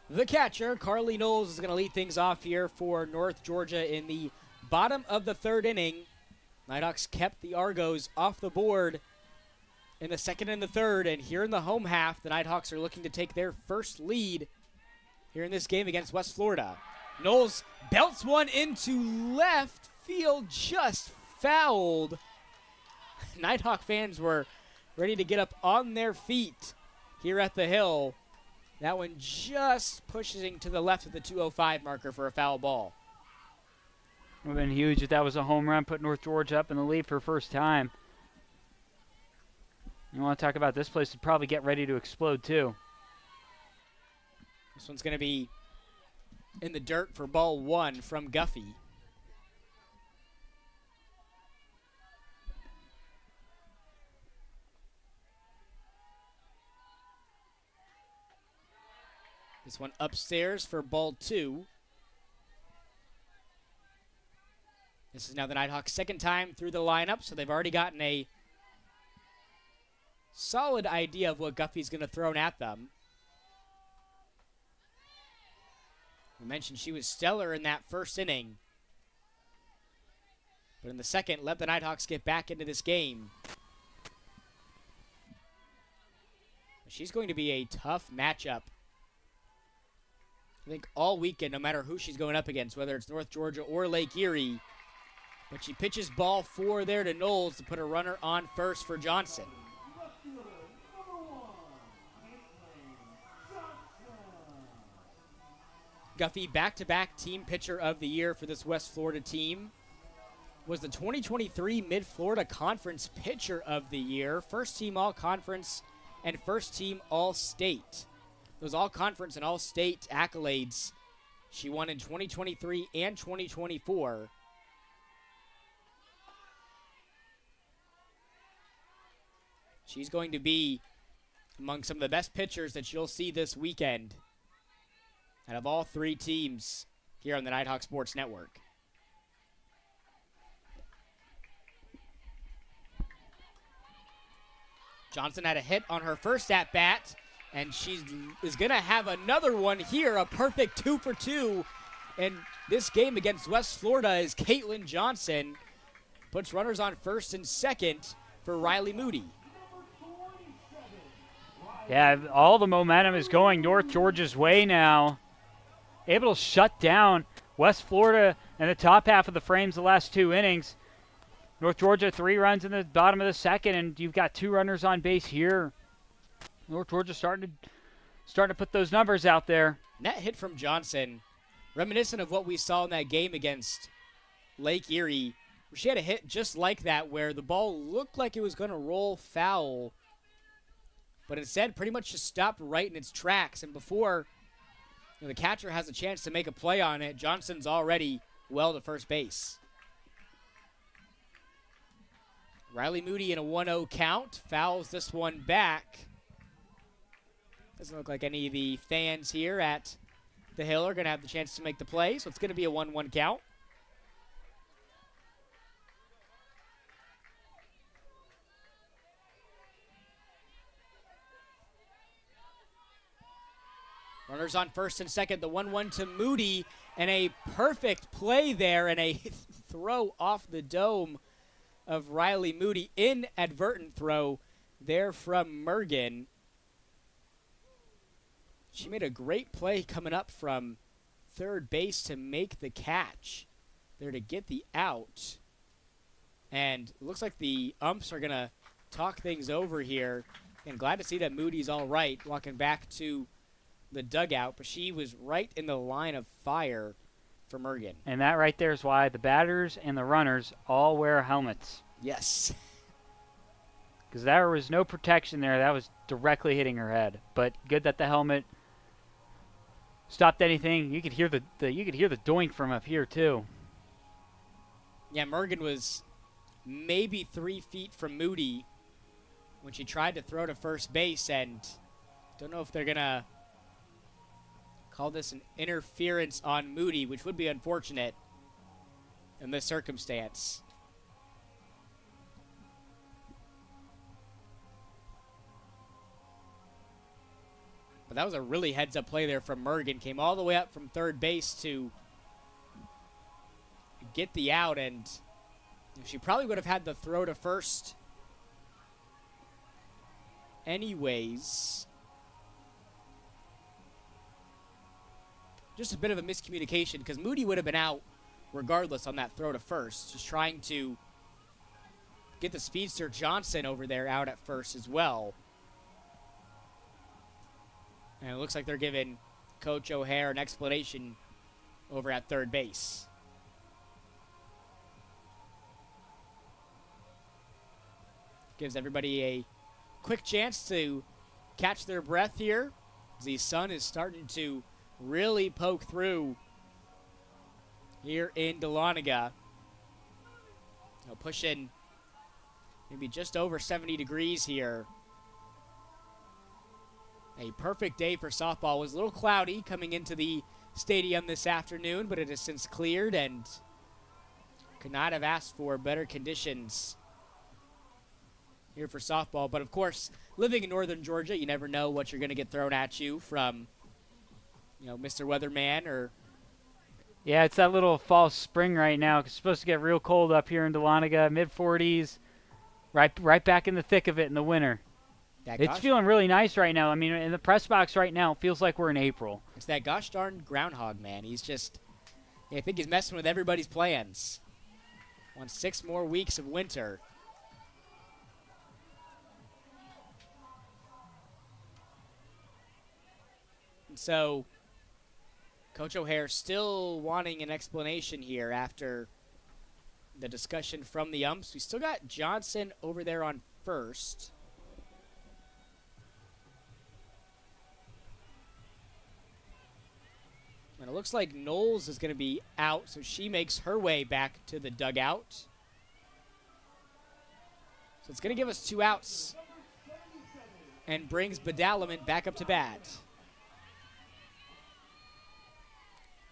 The catcher, Carly Knowles, is going to lead things off here for North Georgia in the bottom of the 3rd inning. Nighthawks kept the Argos off the board in the 2nd and the 3rd, and here in the home half, the Nighthawks are looking to take their first lead here in this game against West Florida. Knowles belts one into left field, just fouled. Nighthawk fans were ready to get up on their feet here at the Hill. That one just pushing to the left of the 2:05 marker for a foul ball. Would have been huge if that was a home run, put North Georgia up in the lead for first time. You want to talk about this place would probably get ready to explode too. This one's going to be in the dirt for ball one from Guffey. This one upstairs for ball two. This is now the Nighthawks' second time through the lineup, so they've already gotten a solid idea of what Guffey's going to throw at them. We mentioned she was stellar in that first inning. But in the second, let the Nighthawks get back into this game. She's going to be a tough matchup. I think all weekend, no matter who she's going up against, whether it's North Georgia or Lake Erie. But she pitches ball four there to Knowles to put a runner on first for Johnson. Guffey, back-to-back team pitcher of the year for this West Florida team. Was the 2023 Mid-Florida Conference pitcher of the year. First team all-conference and first team all-state. Those all-conference and all-state accolades she won in 2023 and 2024. She's going to be among some of the best pitchers that you'll see this weekend out of all three teams here on the Nighthawk Sports Network. Johnson had a hit on her first at-bat, and she is going to have another one here, a perfect 2 for 2 in this game against West Florida as Caitlin Johnson puts runners on first and second for Riley Moody. Yeah, all the momentum is going North Georgia's way now. Able to shut down West Florida in the top half of the frames the last two innings. North Georgia 3 runs in the bottom of the second, and you've got 2 runners on base here. North Georgia starting to put those numbers out there. That hit from Johnson, reminiscent of what we saw in that game against Lake Erie. She had a hit just like that where the ball looked like it was going to roll foul, but instead pretty much just stopped right in its tracks. And before the catcher has a chance to make a play on it, Johnson's already well to first base. Riley Moody in a 1-0 count fouls this one back. Doesn't look like any of the fans here at the Hill are going to have the chance to make the play, so it's going to be a 1-1 count. Runners on first and second, the 1-1 to Moody, and a perfect play there, and a throw off the dome of Riley Moody. Inadvertent throw there from Mergen. She made a great play coming up from third base to make the catch there to get the out. And it looks like the umps are going to talk things over here. And glad to see that Moody's all right, walking back to the dugout, but she was right in the line of fire for Mergen. And that right there is why the batters and the runners all wear helmets. Yes. Because there was no protection there. That was directly hitting her head. But good that the helmet stopped anything. You could hear the doink from up here too. Yeah, Mergen was maybe 3 feet from Moody when she tried to throw to first base, and don't know if they're gonna call this an interference on Moody, which would be unfortunate in this circumstance. But that was a really heads-up play there from Mergen. Came all the way up from third base to get the out, and she probably would have had the throw to first anyways. Just a bit of a miscommunication because Moody would have been out regardless on that throw to first, just trying to get the speedster Johnson over there out at first as well. And it looks like they're giving Coach O'Hare an explanation over at third base. Gives everybody a quick chance to catch their breath here. The sun is starting to really poke through here in Dahlonega. They'll push in maybe just over 70 degrees here. A perfect day for softball. It was a little cloudy coming into the stadium this afternoon, but it has since cleared and could not have asked for better conditions here for softball. But of course, living in northern Georgia, you never know what you're going to get thrown at you from, Mr. Weatherman or. Yeah, it's that little false spring right now. It's supposed to get real cold up here in Dahlonega, mid-40s, right back in the thick of it in the winter. It's feeling really nice right now. I mean, in the press box right now, it feels like we're in April. It's that gosh darn groundhog, man. He's just, I think he's messing with everybody's plans. Wants 6 more weeks of winter. And so, Coach O'Hare still wanting an explanation here after the discussion from the umps. We still got Johnson over there on first. And it looks like Knowles is going to be out, so she makes her way back to the dugout. So it's going to give us 2 outs and brings Badalament back up to bat.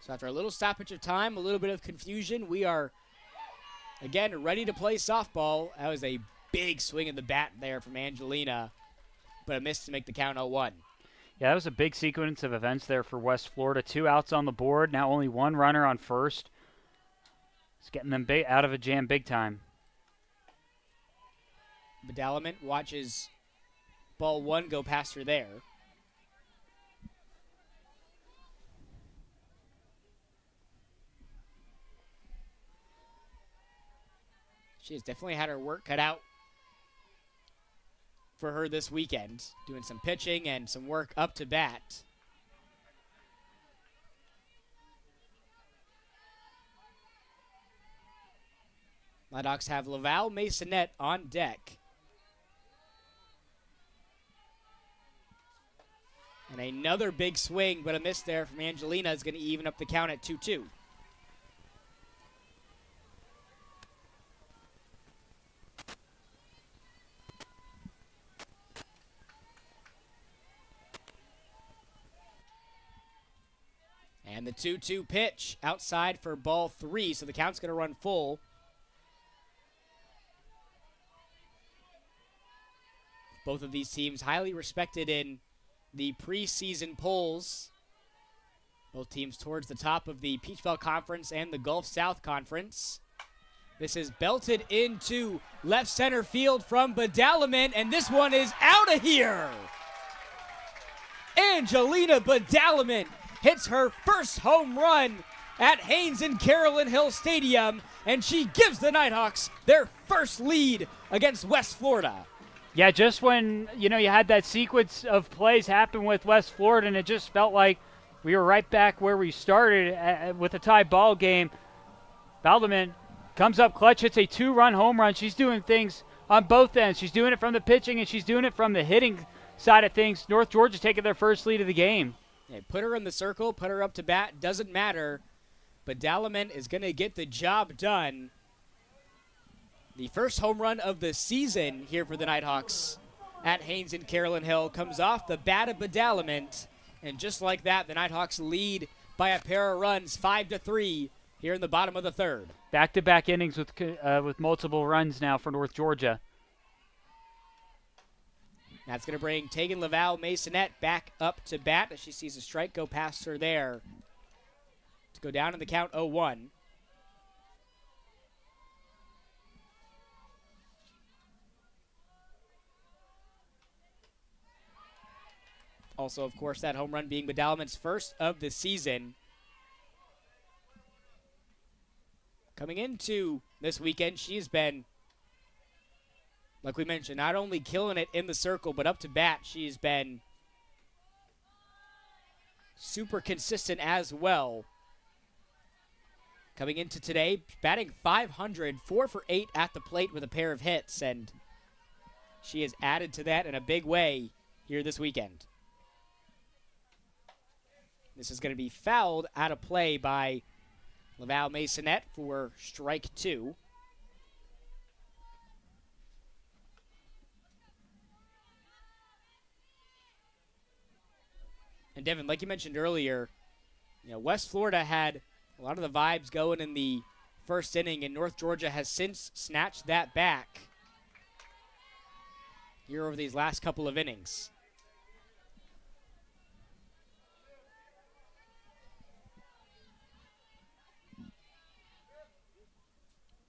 So after a little stoppage of time, a little bit of confusion, we are, again, ready to play softball. That was a big swing of the bat there from Angelina, but a miss to make the count 0-1. Yeah, that was a big sequence of events there for West Florida. 2 outs on the board, now only 1 runner on first. It's getting them out of a jam big time. Badalament watches ball 1 go past her there. She has definitely had her work cut out for her this weekend, doing some pitching and some work up to bat. Nighthawks have Laval Masonette on deck. And another big swing, but a miss there from Angelina is going to even up the count at 2-2. And the 2-2 pitch outside for ball 3, so the count's going to run full. Both of these teams highly respected in the preseason polls. Both teams towards the top of the Peach Belt Conference and the Gulf South Conference. This is belted into left center field from Badalament, and this one is out of here. Angelina Badalament hits her first home run at Haynes and Carolyn Hill Stadium, and she gives the Nighthawks their first lead against West Florida. Yeah, just when, you had that sequence of plays happen with West Florida, and it just felt like we were right back where we started with a tie ball game. Badalament comes up clutch, hits a 2-run home run. She's doing things on both ends. She's doing it from the pitching, and she's doing it from the hitting side of things. North Georgia taking their first lead of the game. Yeah, put her in the circle, put her up to bat, doesn't matter. Badalament is going to get the job done. The first home run of the season here for the Nighthawks at Haynes and Carolyn Hill comes off the bat of Badalament. And just like that, the Nighthawks lead by a pair of runs, 5-3, here in the bottom of the third. Back-to-back innings with multiple runs now for North Georgia. That's going to bring Tegan Laval Masonette back up to bat as she sees a strike go past her there to go down in the count 0-1. Also, of course, that home run being Badalament's first of the season. Coming into this weekend, she's been like we mentioned, not only killing it in the circle, but up to bat, she's been super consistent as well. Coming into today, batting .500, 4 for 8 at the plate with a pair of hits, and she has added to that in a big way here this weekend. This is going to be fouled out of play by Laval Masonette for strike 2. And Devin, like you mentioned earlier, West Florida had a lot of the vibes going in the first inning, and North Georgia has since snatched that back here over these last couple of innings.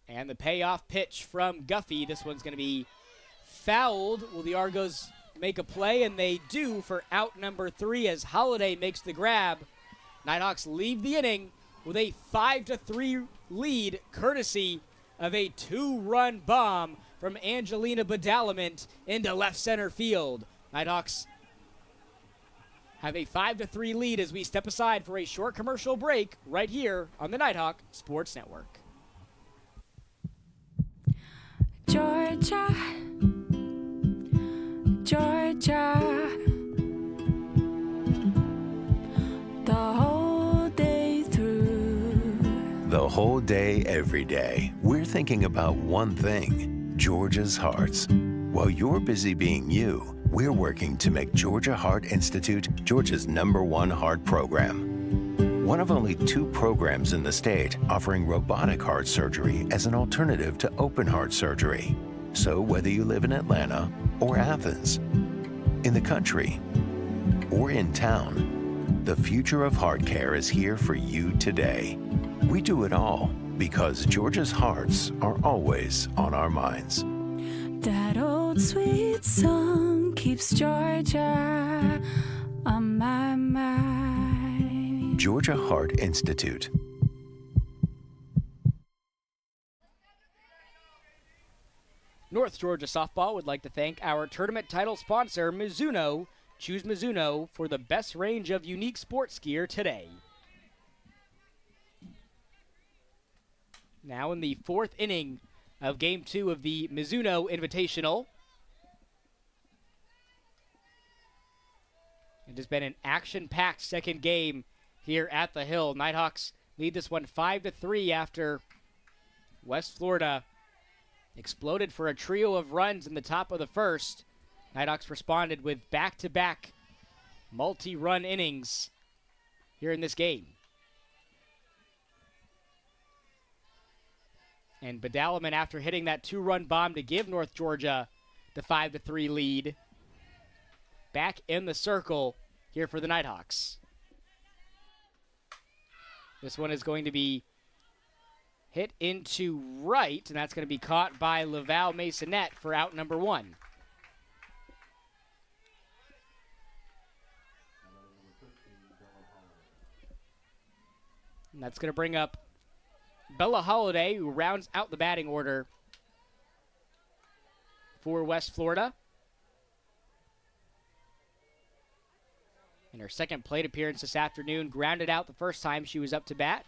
And the payoff pitch from Guffey. This one's going to be fouled. Will the Argos make a play? And they do for out number 3 as Holiday makes the grab. Nighthawks leave the inning with a 5-3 lead, courtesy of a 2-run bomb from Angelina Badalament into left center field. Nighthawks have a 5-3 lead as we step aside for a short commercial break right here on the Nighthawk Sports Network. Georgia, Georgia, the whole day through. The whole day, every day, we're thinking about one thing, Georgia's hearts. While you're busy being you, we're working to make Georgia Heart Institute Georgia's #1 heart program. One of only 2 programs in the state offering robotic heart surgery as an alternative to open heart surgery. So whether you live in Atlanta or Athens, in the country or in town, the future of heart care is here for you today. We do it all because Georgia's hearts are always on our minds. That old sweet song keeps Georgia on my mind. Georgia Heart Institute. North Georgia Softball would like to thank our tournament title sponsor, Mizuno. Choose Mizuno for the best range of unique sports gear today. Now in the 4th inning of Game 2 of the Mizuno Invitational. It has been an action-packed second game here at the Hill. Nighthawks lead this one 5-3 after West Florida exploded for a trio of runs in the top of the first. Nighthawks responded with back-to-back multi-run innings here in this game. And Badalament, after hitting that 2-run bomb to give North Georgia the 5-3 lead, back in the circle here for the Nighthawks. This one is going to be hit into right, and that's going to be caught by Laval Masonette for out number 1. And that's going to bring up Bella Holiday, who rounds out the batting order for West Florida. In her second plate appearance this afternoon, grounded out the first time she was up to bat.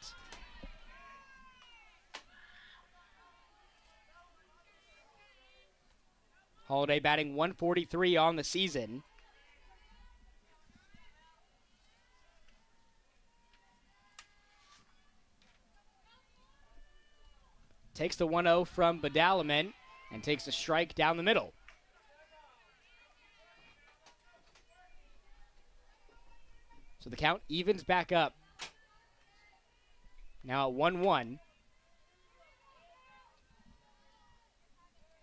Holiday batting .143 on the season. Takes the 1-0 from Badalament and takes a strike down the middle. So the count evens back up. Now at 1-1.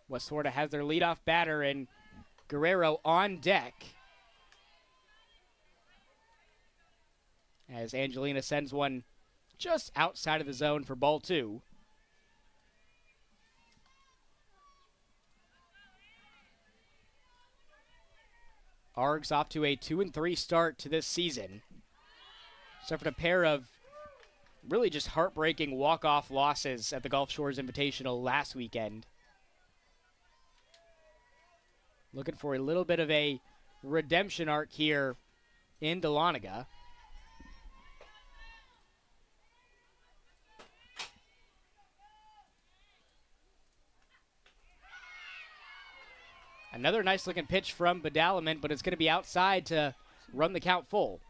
West Florida has their leadoff batter in Guerrero on deck, as Angelina sends one just outside of the zone for ball 2. Args off to a 2-3 start to this season. Suffered a pair of really just heartbreaking walk-off losses at the Gulf Shores Invitational last weekend. Looking for a little bit of a redemption arc here in Dahlonega. Another nice looking pitch from Badalaman, but it's going to be outside to run the count full.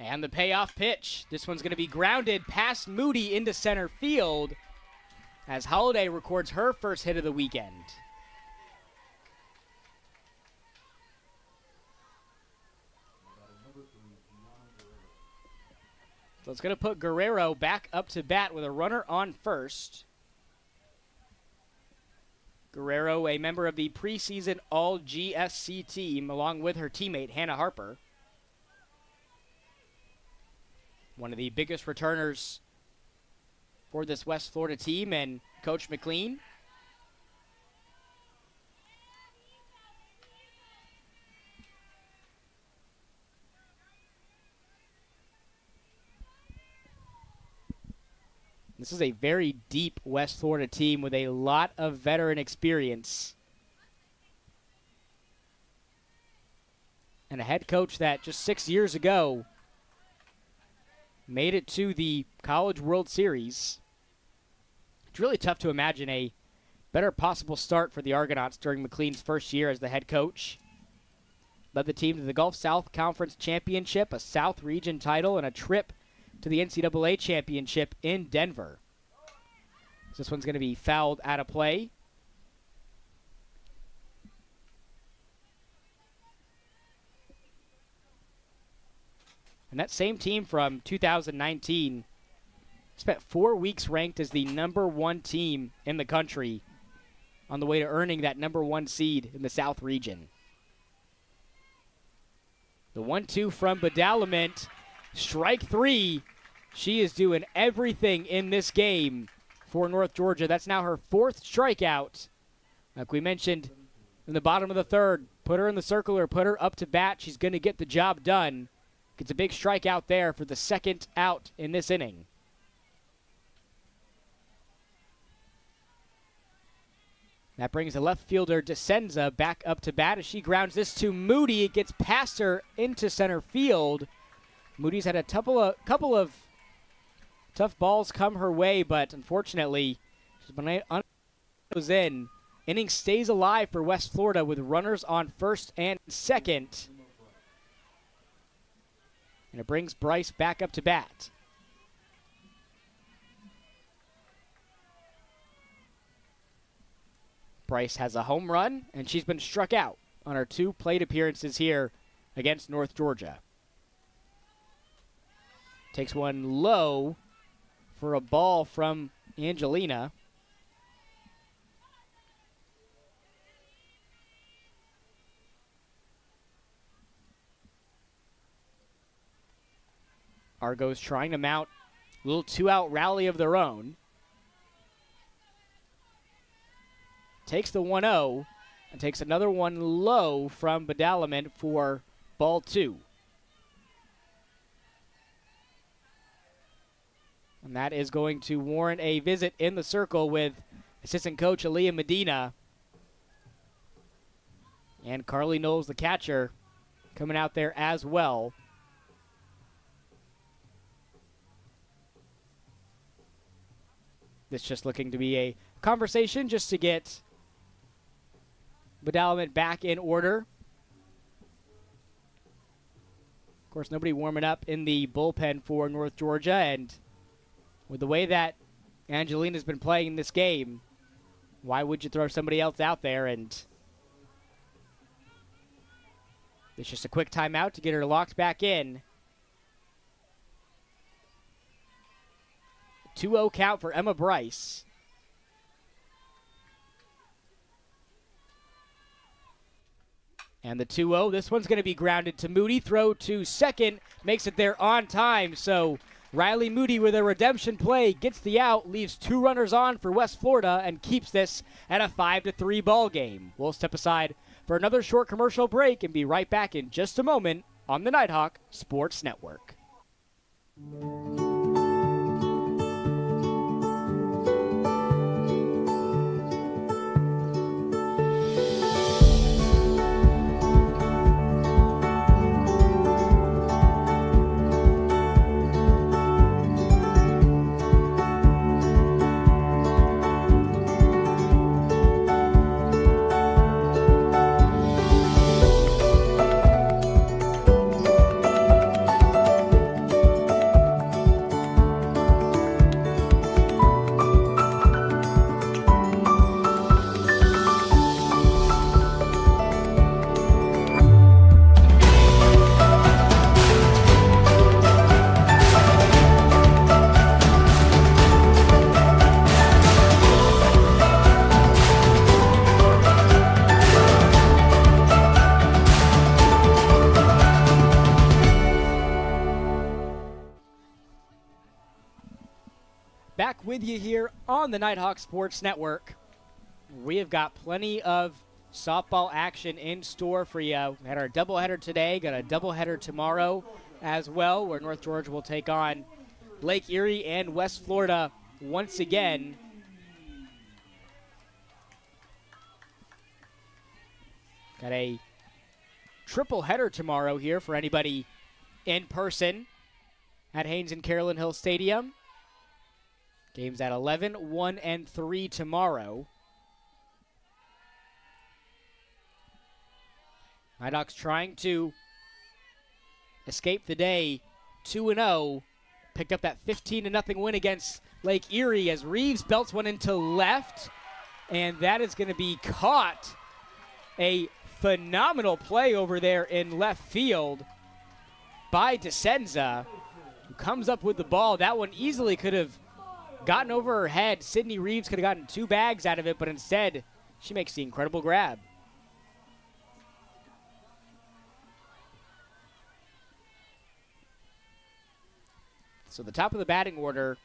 And the payoff pitch. This one's going to be grounded past Moody into center field as Holiday records her first hit of the weekend. So it's going to put Guerrero back up to bat with a runner on first. Guerrero, a member of the preseason All-GSC team, along with her teammate Hannah Harper. One of the biggest returners for this West Florida team, and Coach McLean. This is a very deep West Florida team with a lot of veteran experience. And a head coach that just 6 years ago made it to the College World Series. It's really tough to imagine a better possible start for the Argonauts during McLean's first year as the head coach. Led the team to the Gulf South Conference Championship, a South Region title, and a trip to the NCAA Championship in Denver. So this one's going to be fouled out of play. And that same team from 2019 spent 4 weeks ranked as the #1 team in the country on the way to earning that #1 seed in the South region. The 1-2 from Badalaman. Strike 3. She is doing everything in this game for North Georgia. That's now her 4th strikeout. Like we mentioned in the bottom of the 3rd, put her in the circle or put her up to bat. She's going to get the job done. Gets a big strikeout there for the 2nd out in this inning. That brings the left fielder DeSenza back up to bat as she grounds this to Moody. It gets past her into center field. Moody's had a couple of tough balls come her way, but unfortunately, she's been unable to goes in. Inning stays alive for West Florida with runners on first and second. And it brings Bryce back up to bat. Bryce has a home run, and she's been struck out on her 2 plate appearances here against North Georgia. Takes one low for a ball from Angelina. Argos trying to mount a little 2-out rally of their own. Takes the 1-0 and takes another one low from Badalaman for ball 2. And that is going to warrant a visit in the circle with assistant coach Aaliyah Medina. And Carly Knowles, the catcher, coming out there as well. This just looking to be a conversation just to get Badalaman back in order. Of course, nobody warming up in the bullpen for North Georgia, and with the way that Angelina's been playing this game, why would you throw somebody else out there? And it's just a quick timeout to get her locked back in. 2-0 count for Emma Bryce. And the 2-0, this one's going to be grounded to Moody. Throw to second, makes it there on time. So Riley Moody with a redemption play gets the out, leaves 2 runners on for West Florida, and keeps this at a 5-3 ball game. We'll step aside for another short commercial break and be right back in just a moment on the Nighthawk Sports Network. Back with you here on the Nighthawk Sports Network. We have got plenty of softball action in store for you. We had our doubleheader today, got a doubleheader tomorrow as well, where North Georgia will take on Lake Erie and West Florida once again. Got a triple header tomorrow here for anybody in person at Haynes and Carolyn Hill Stadium. Games at 11, 1, and 3 tomorrow. Nighthawks trying to escape the day 2-0. Picked up that 15-0 win against Lake Erie as Reeves belts one into left. And that is going to be caught. A phenomenal play over there in left field by DeSenza, who comes up with the ball. That one easily could have gotten over her head. Sydney Reeves could have gotten 2 bags out of it, but instead, she makes the incredible grab. So the top of the batting order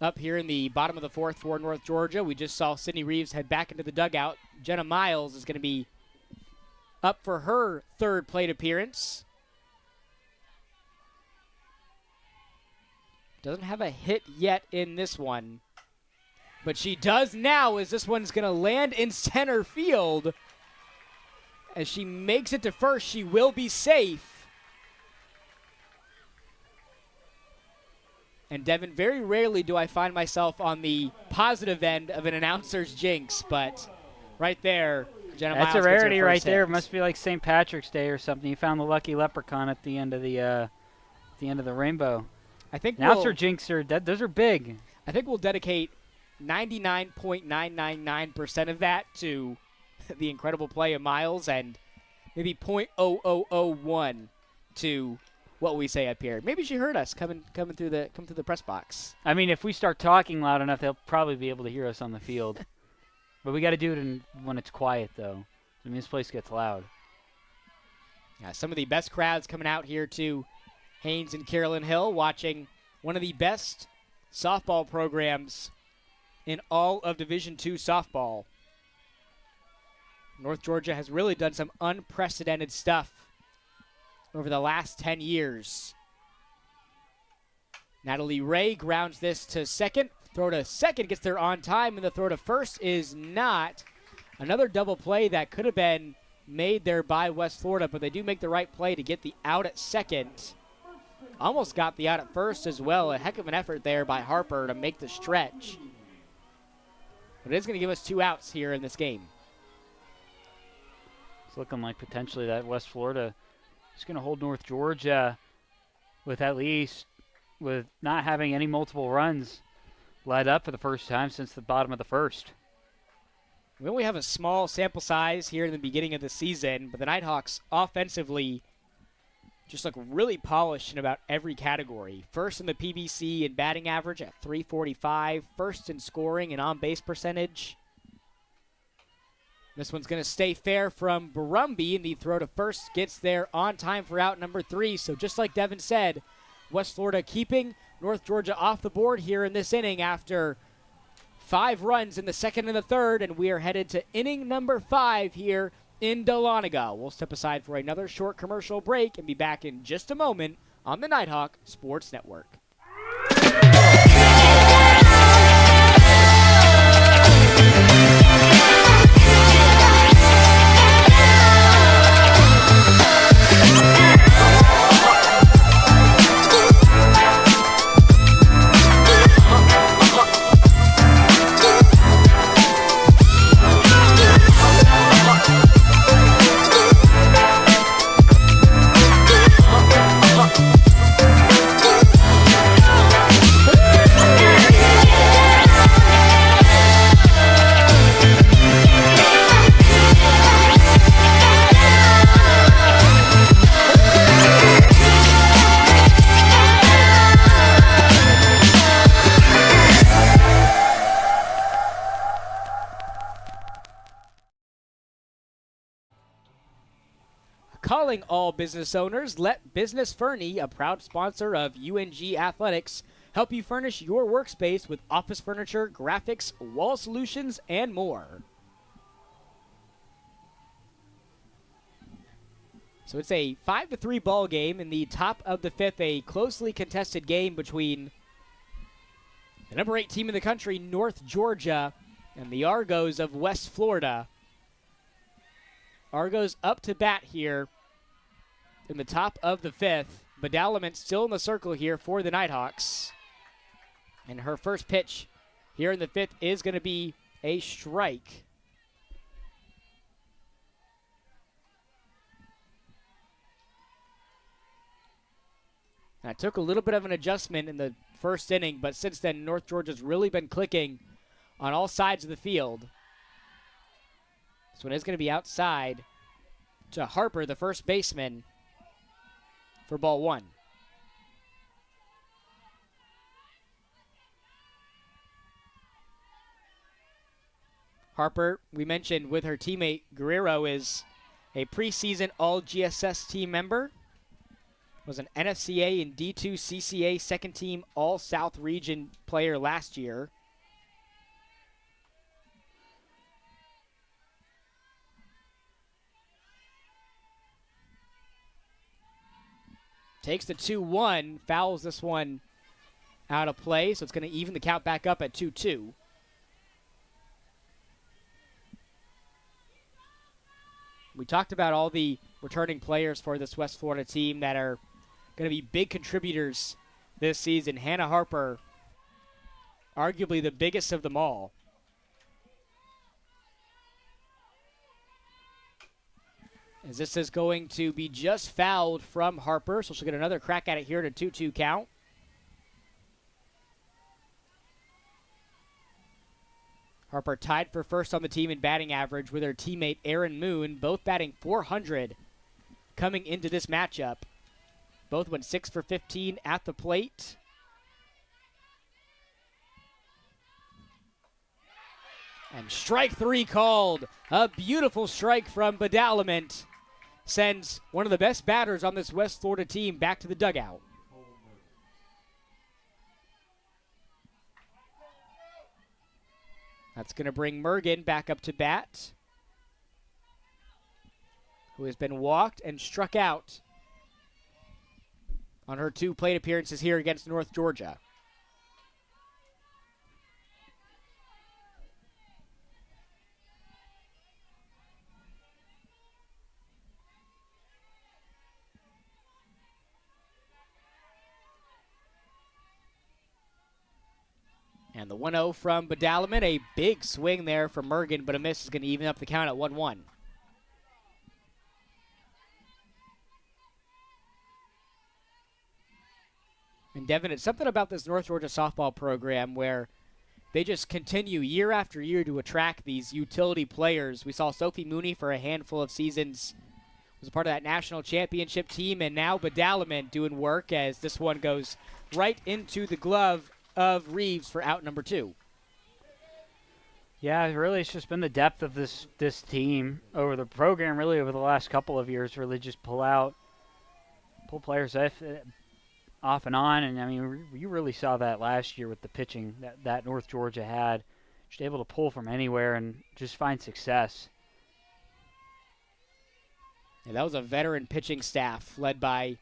up here in the bottom of the 4th for North Georgia. We just saw Sydney Reeves head back into the dugout. Jenna Miles is going to be up for her 3rd plate appearance. Doesn't have a hit yet in this one, but she does now as this one's going to land in center field. As she makes it to first, she will be safe. And Devin, very rarely do I find myself on the positive end of an announcer's jinx, but right there, Jenna Miles That's a rarity right there. Hit. It must be like St. Patrick's Day or something. You found the lucky leprechaun at the end of the rainbow. I think announcer jinx those are big. I think we'll dedicate 99.999% of that to the incredible play of Miles and maybe 0.0001 to what we say up here. Maybe she heard us coming through the press box. I mean, if we start talking loud enough, they'll probably be able to hear us on the field. But we got to do it when it's quiet, though. I mean, this place gets loud. Yeah, some of the best crowds coming out here to Haynes and Carolyn Hill, watching one of the best softball programs in all of Division II softball. North Georgia has really done some unprecedented stuff over the last 10 years. Natalie Ray grounds this to second. Throw to second gets there on time, and the throw to first is not. Another double play that could have been made there by West Florida, but they do make the right play to get the out at second. Almost got the out at first as well. A heck of an effort there by Harper to make the stretch. But it is going to give us 2 outs here in this game. It's looking like potentially that West Florida is going to hold North Georgia with not having any multiple runs led up for the first time since the bottom of the first. We only have a small sample size here in the beginning of the season, but the Nighthawks offensively just look really polished in about every category. First in the PBC in batting average at .345. First in scoring and on-base percentage. This one's going to stay fair from Barumbi, and the throw to first gets there on time for out number 3. So just like Devin said, West Florida keeping North Georgia off the board here in this inning after 5 runs in the second and the third, and we are headed to inning number 5 here in Dahlonega. We'll step aside for another short commercial break and be back in just a moment on the Nighthawk Sports Network. Calling all business owners, let Business Fernie, a proud sponsor of UNG Athletics, help you furnish your workspace with office furniture, graphics, wall solutions, and more. So it's a 5-3 ball game in the top of the 5th, a closely contested game between the number 8 team in the country, North Georgia, and the Argos of West Florida. Argos up to bat here in the top of the 5th. Badalament still in the circle here for the Nighthawks. And her first pitch here in the 5th is going to be a strike. That took a little bit of an adjustment in the first inning, but since then, North Georgia's really been clicking on all sides of the field. This one is going to be outside to Harper, the first baseman, for ball 1. Harper, we mentioned with her teammate Guerrero, is a preseason All-GSS team member. Was an NFCA and D2 CCA second team All-South Region player last year. Takes the 2-1, fouls this one out of play, so it's going to even the count back up at 2-2. We talked about all the returning players for this West Florida team that are going to be big contributors this season. Hannah Harper, arguably the biggest of them all. As this is going to be just fouled from Harper, so she'll get another crack at it here at a 2-2 count. Harper tied for first on the team in batting average with her teammate Erin Moon, both batting .400 coming into this matchup. Both went 6 for 15 at the plate. And strike 3 called. A beautiful strike from Badalament sends one of the best batters on this West Florida team back to the dugout. That's going to bring Mergen back up to bat, who has been walked and struck out on her 2 plate appearances here against North Georgia. And the 1-0 from Badalament, a big swing there from Mergen, but a miss is going to even up the count at 1-1. And Devin, it's something about this North Georgia softball program where they just continue year after year to attract these utility players. We saw Sophie Mooney for a handful of seasons, was a part of that national championship team, and now Badalament doing work as this one goes right into the glove of Reeves for out number 2. Yeah, really, it's just been the depth of this team over the program, really, over the last couple of years, really just pull players off and on. And, I mean, you really saw that last year with the pitching that North Georgia had. Just able to pull from anywhere and just find success. And that was a veteran pitching staff led by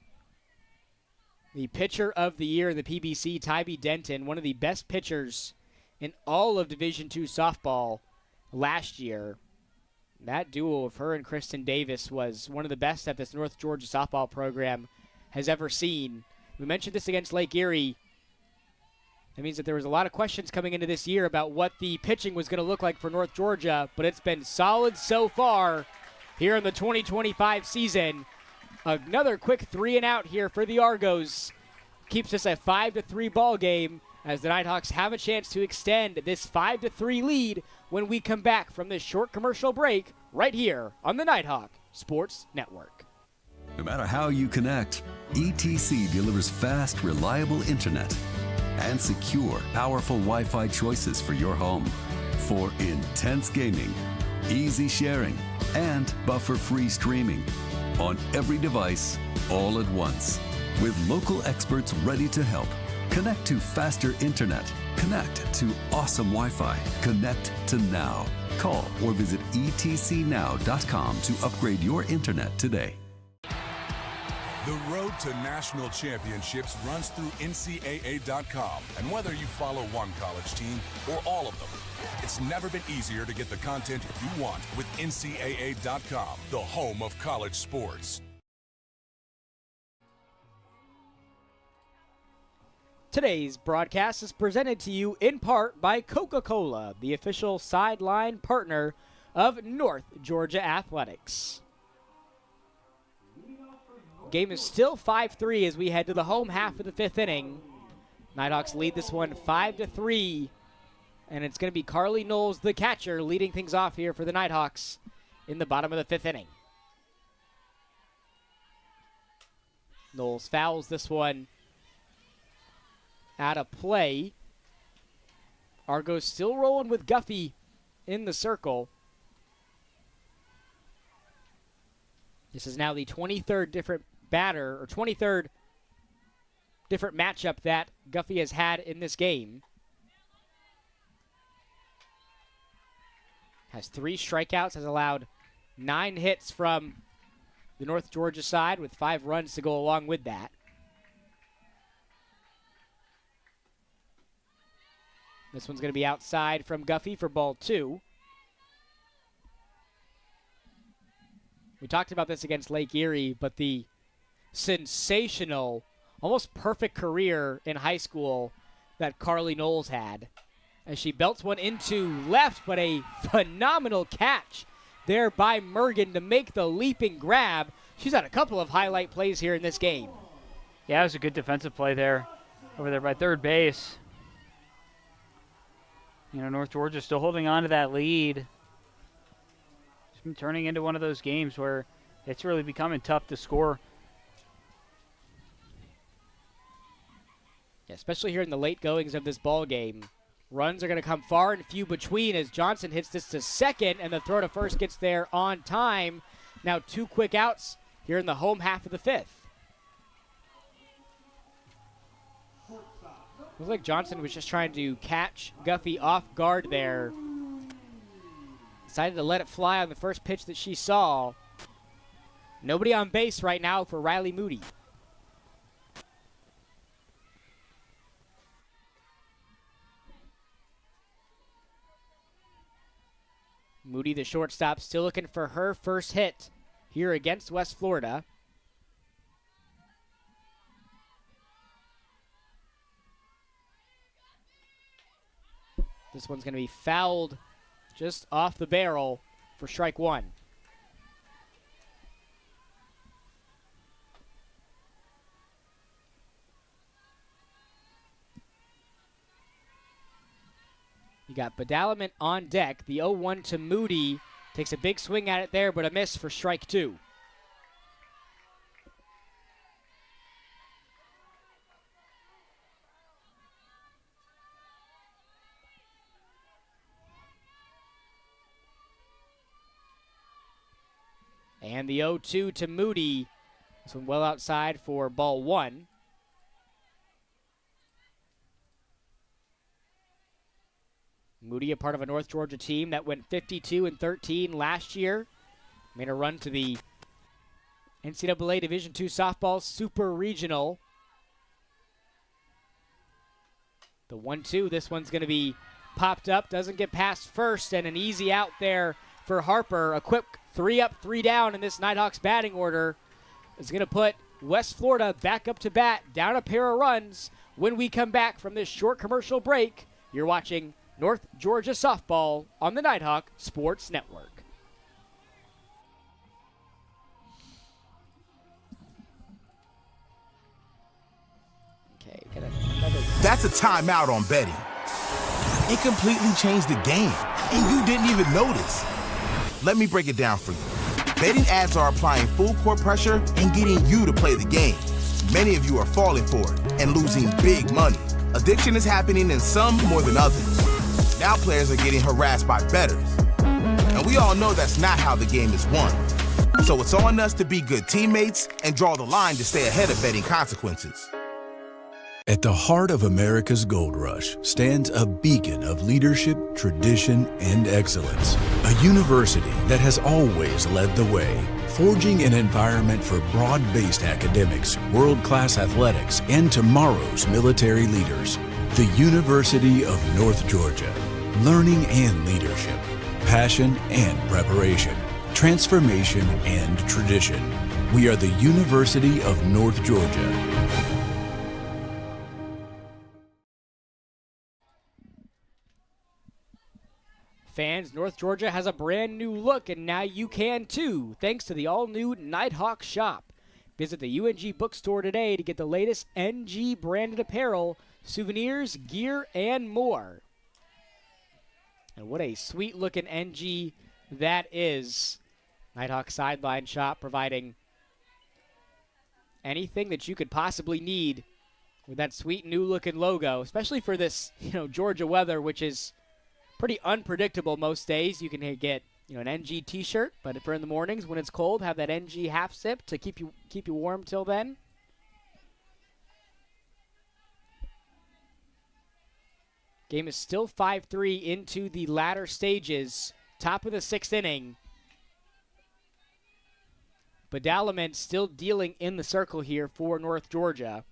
the pitcher of the year in the PBC, Tybee Denton, one of the best pitchers in all of Division II softball last year. That duo of her and Kristen Davis was one of the best that this North Georgia softball program has ever seen. We mentioned this against Lake Erie. That means that there was a lot of questions coming into this year about what the pitching was going to look like for North Georgia, but it's been solid so far here in the 2025 season. Another quick 3-and-out here for the Argos. Keeps us a 5-3 ball game as the Nighthawks have a chance to extend this 5-3 lead when we come back from this short commercial break right here on the Nighthawk Sports Network. No matter how you connect, ETC delivers fast, reliable internet and secure, powerful Wi-Fi choices for your home. For intense gaming, easy sharing, and buffer-free streaming on every device, all at once. With local experts ready to help. Connect to faster internet. Connect to awesome Wi-Fi. Connect to now. Call or visit etcnow.com to upgrade your internet today. The road to national championships runs through NCAA.com. And whether you follow one college team or all of them, it's never been easier to get the content you want with NCAA.com, the home of college sports. Today's broadcast is presented to you in part by Coca-Cola, the official sideline partner of North Georgia Athletics. Game is still 5-3 as we head to the home half of the fifth inning. Nighthawks lead this one 5-3, and it's going to be Carly Knowles, the catcher, leading things off here for the Nighthawks in the bottom of the fifth inning. Knowles fouls this one out of play. Argos still rolling with Guffey in the circle. This is now the 23rd different batter, or 23rd different matchup that Guffey has had in this game. Has 3 strikeouts, has allowed 9 hits from the North Georgia side with 5 runs to go along with that. This one's going to be outside from Guffey for ball 2. We talked about this against Lake Erie, but the sensational, almost perfect career in high school that Carly Knowles had, as she belts one into left, but a phenomenal catch there by Mergen to make the leaping grab. She's had a couple of highlight plays here in this game. Yeah, it was a good defensive play there, over there by third base. You know, North Georgia still holding on to that lead. It's been turning into one of those games where it's really becoming tough to score. Yeah, especially here in the late goings of this ball game. Runs are going to come far and few between as Johnson hits this to second, and the throw to first gets there on time. Now 2 quick outs here in the home half of the fifth. Looks like Johnson was just trying to catch Guffey off guard there. Decided to let it fly on the first pitch that she saw. Nobody on base right now for Riley Moody. Moody, the shortstop, still looking for her first hit here against West Florida. This one's going to be fouled just off the barrel for strike 1. You got Badalaman on deck. The 0-1 to Moody. Takes a big swing at it there, but a miss for strike 2. And the 0-2 to Moody. This one well outside for ball 1. Moody, a part of a North Georgia team that went 52-13 last year. Made a run to the NCAA Division II softball Super Regional. The 1-2, this one's going to be popped up, doesn't get past first, and an easy out there for Harper. A quick 3 up, 3 down in this Nighthawks batting order is going to put West Florida back up to bat, down a pair of runs. When we come back from this short commercial break, you're watching North Georgia softball on the Nighthawk Sports Network. Okay, got another. That's a timeout on betting. It completely changed the game, and you didn't even notice. Let me break it down for you. Betting ads are applying full court pressure and getting you to play the game. Many of you are falling for it and losing big money. Addiction is happening in some more than others. Now players are getting harassed by bettors. And we all know that's not how the game is won. So it's on us to be good teammates and draw the line to stay ahead of betting consequences. At the heart of America's gold rush stands a beacon of leadership, tradition, and excellence. A university that has always led the way, forging an environment for broad-based academics, world-class athletics, and tomorrow's military leaders. The University of North Georgia. Learning and leadership, passion and preparation, transformation and tradition. We are the University of North Georgia. Fans, North Georgia has a brand new look, and now you can too, thanks to the all-new Nighthawk shop. Visit the UNG bookstore today to get the latest NG branded apparel, souvenirs, gear, and more. And what a sweet-looking NG that is. Nighthawk Sideline Shop providing anything that you could possibly need with that sweet new-looking logo, especially for this, Georgia weather, which is pretty unpredictable most days. You can get, an NG t-shirt, but for in the mornings when it's cold, have that NG half sip to keep you warm till then. Game is still 5-3 into the latter stages, top of the 6th inning. Badalaman still dealing in the circle here for North Georgia.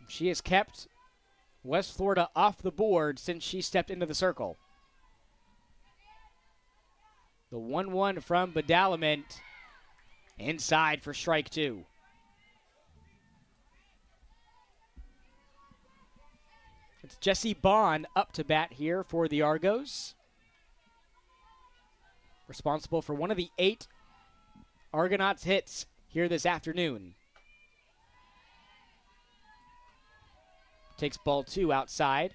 She has kept West Florida off the board since she stepped into the circle. The 1-1 from Badalaman inside for strike 2. It's Jesse Bond up to bat here for the Argos. Responsible for one of the 8 Argonauts hits here this afternoon. Takes ball 2 outside.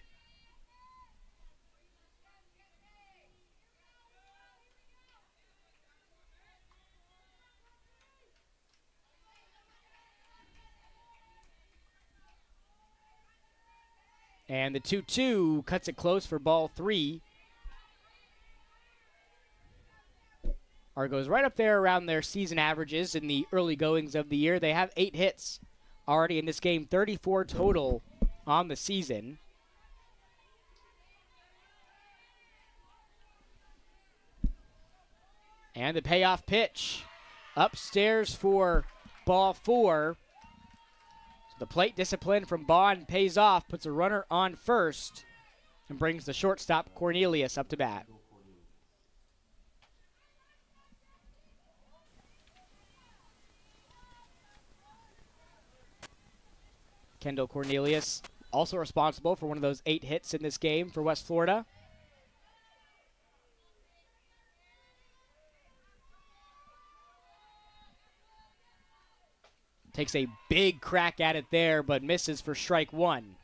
And the 2-2 cuts it close for ball 3. Argos right up there around their season averages in the early goings of the year. They have 8 hits already in this game, 34 total on the season. And the payoff pitch upstairs for ball 4. So the plate discipline from Bond pays off, puts a runner on first, and brings the shortstop Cornelius up to bat. Kendall Cornelius, also responsible for one of those 8 hits in this game for West Florida. Takes a big crack at it there, but misses for strike 1.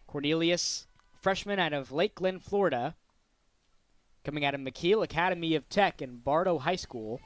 Cornelius, freshman out of Lakeland, Florida, coming out of McKeel Academy of Tech and Bartow High School.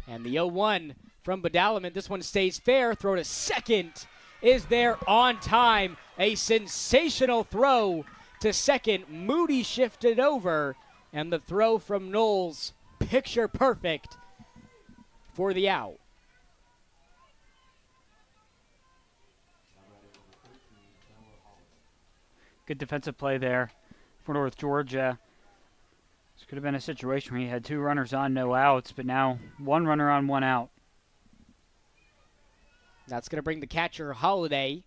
And the 0-1 from Badalaman. This one stays fair. Throw to second is there on time. A sensational throw to second. Moody shifted over, and the throw from Knowles, picture perfect for the out. Good defensive play there for North Georgia. This could have been a situation where you had 2 runners on, no outs, but now 1 runner on, 1 out. That's going to bring the catcher, Holiday,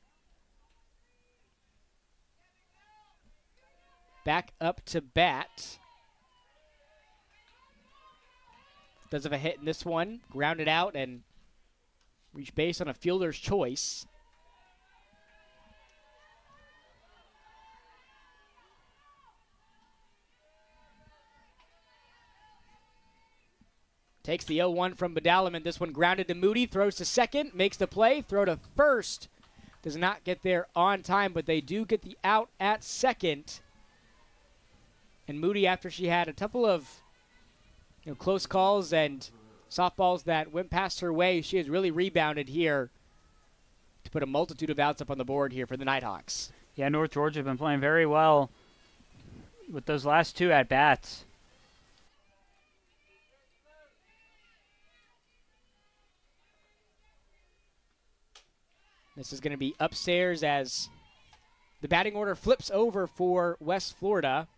back up to bat. Does have a hit in this one, grounded out and reach base on a fielder's choice. Takes the 0-1 from Badalaman. This one grounded to Moody, throws to second, makes the play, throw to first. Does not get there on time, but they do get the out at second. And Moody, after she had a couple of close calls and softballs that went past her way, she has really rebounded here to put a multitude of outs up on the board here for the Nighthawks. Yeah, North Georgia have been playing very well with those last 2 at-bats. This is going to be upstairs as the batting order flips over for West Florida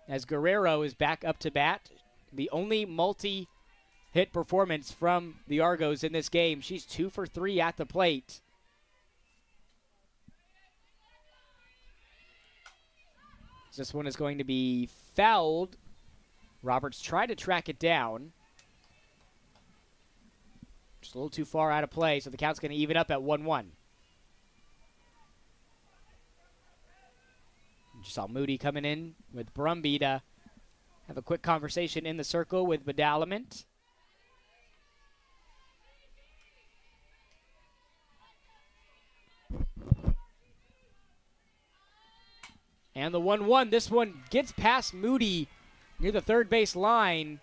as Guerrero is back up to bat. The only multi-hit performance from the Argos in this game. She's 2 for 3 at the plate. This one is going to be fouled. Roberts tried to track it down. Just a little too far out of play, so the count's going to even up at 1-1. Just saw Moody coming in with Brumby to have a quick conversation in the circle with Badalaman. And the 1-1, this one gets past Moody near the third base line.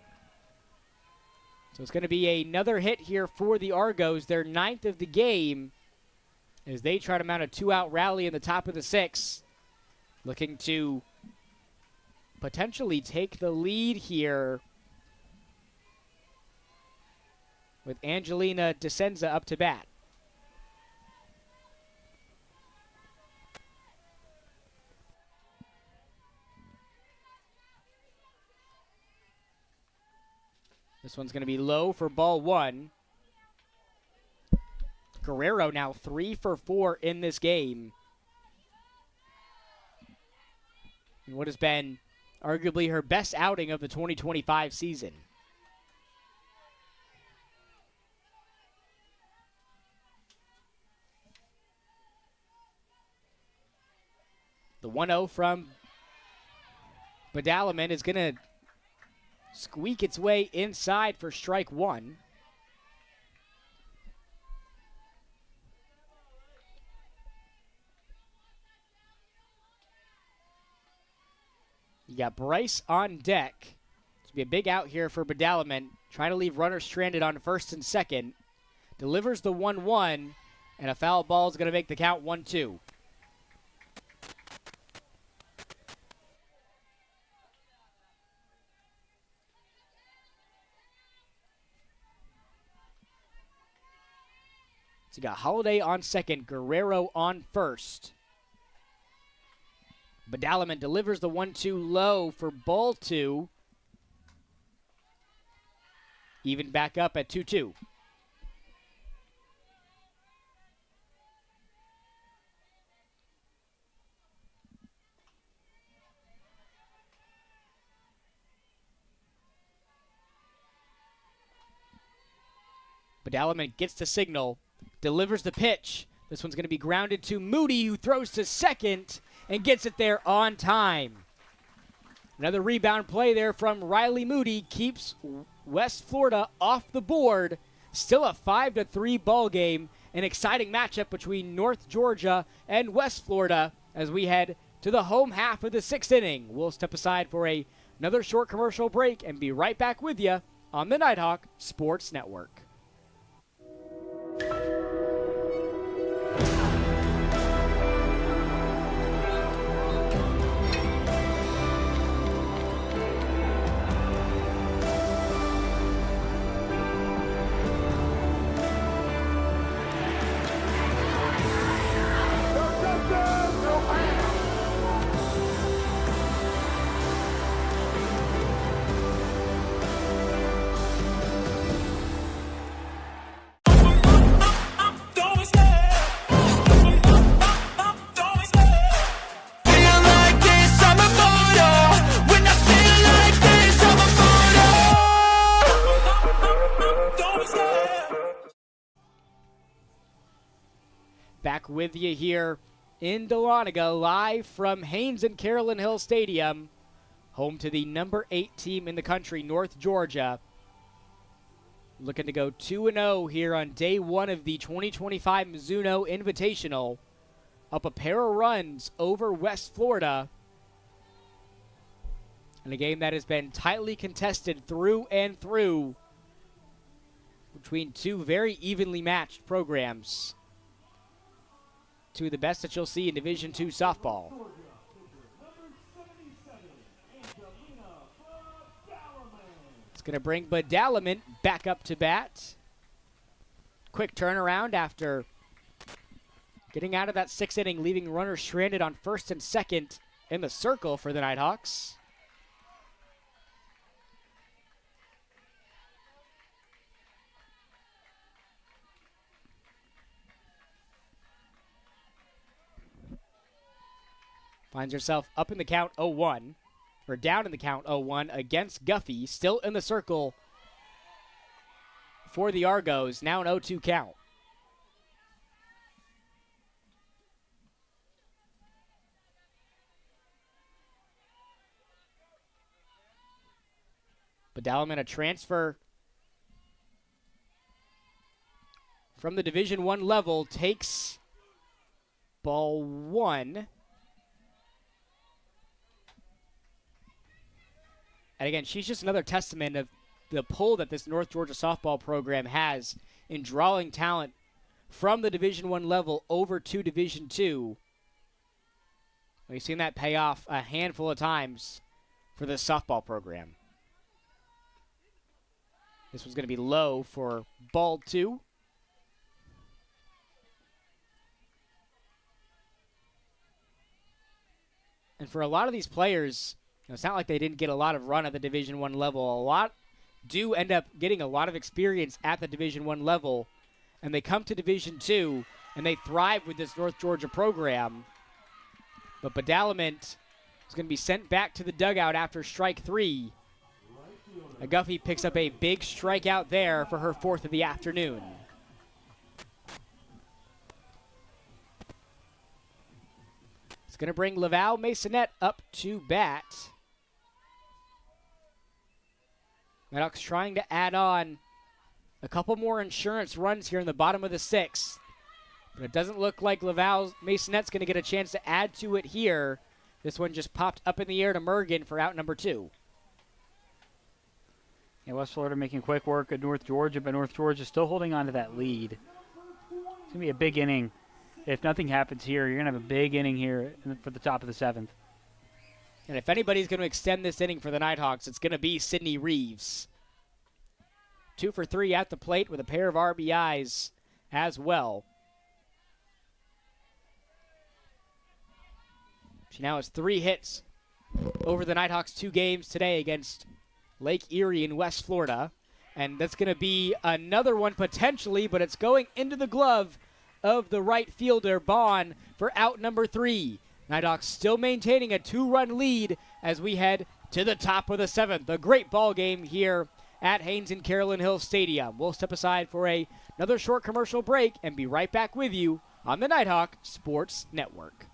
So it's going to be another hit here for the Argos, their 9th of the game, as they try to mount a 2-out rally in the top of the 6th. Looking to potentially take the lead here with Angelina DeSenza up to bat. This one's going to be low for ball 1. Guerrero now 3 for 4 in this game. In what has been arguably her best outing of the 2025 season. The 1-0 from Badalaman is going to squeak its way inside for strike 1. You got Bryce on deck. It's going to be a big out here for Badalaman, trying to leave runners stranded on first and second. Delivers the 1-1, and a foul ball is going to make the count 1-2. So you got Holiday on second, Guerrero on first. Badalaman delivers the 1-2 low for ball 2. Even back up at 2-2. Badalaman gets the signal, delivers the pitch. This one's going to be grounded to Moody, who throws to second and gets it there on time. Another rebound play there from Riley Moody keeps West Florida off the board. Still a 5-3 ball game. An exciting matchup between North Georgia and West Florida as we head to the home half of the 6th inning. We'll step aside for another short commercial break and be right back with you on the Nighthawk Sports Network. back with you here in Dahlonega, live from Haynes and Carolyn Hill Stadium, home to the number 8 team in the country, North Georgia. Looking to go 2-0 here on day one of the 2025 Mizuno Invitational. Up a pair of runs over West Florida. In a game that has been tightly contested through and through between two very evenly matched programs. Two of the best that you'll see in Division II softball. It's going to bring Badalament back up to bat. Quick turnaround after getting out of that 6th inning, leaving runners stranded on first and second in the circle for the Nighthawks. Finds herself up in the count 0-1, or down in the count 0-1 against Guffey, still in the circle for the Argos, now an 0-2 count. Badalament, a transfer from the Division I level, takes ball 1. And again, she's just another testament of the pull that this North Georgia softball program has in drawing talent from the Division I level over to Division II. We've seen that pay off a handful of times for this softball program. This one's going to be low for ball 2. And for a lot of these players, it's not like they didn't get a lot of run at the Division I level. A lot do end up getting a lot of experience at the Division I level, and they come to Division II, and they thrive with this North Georgia program. But Badalament is going to be sent back to the dugout after strike 3. Guffey picks up a big strikeout there for her 4th of the afternoon. It's going to bring Laval Masonette up to bat. Maddox trying to add on a couple more insurance runs here in the bottom of the 6th. But it doesn't look like Laval Masonette's going to get a chance to add to it here. This one just popped up in the air to Mergen for out number 2. Yeah, West Florida making quick work at North Georgia, but North Georgia still holding on to that lead. It's going to be a big inning. If nothing happens here, you're going to have a big inning here for the top of the 7th. And if anybody's going to extend this inning for the Nighthawks, it's going to be Sydney Reeves. 2 for 3 at the plate with a pair of RBIs as well. She now has 3 hits over the Nighthawks 2 games today against Lake Erie in West Florida. And that's going to be another one potentially, but it's going into the glove of the right fielder, Bond, for out number 3. Nighthawks still maintaining a 2-run lead as we head to the top of the 7th. A great ball game here at Haynes and Carolyn Hill Stadium. We'll step aside for another short commercial break and be right back with you on the Nighthawk Sports Network.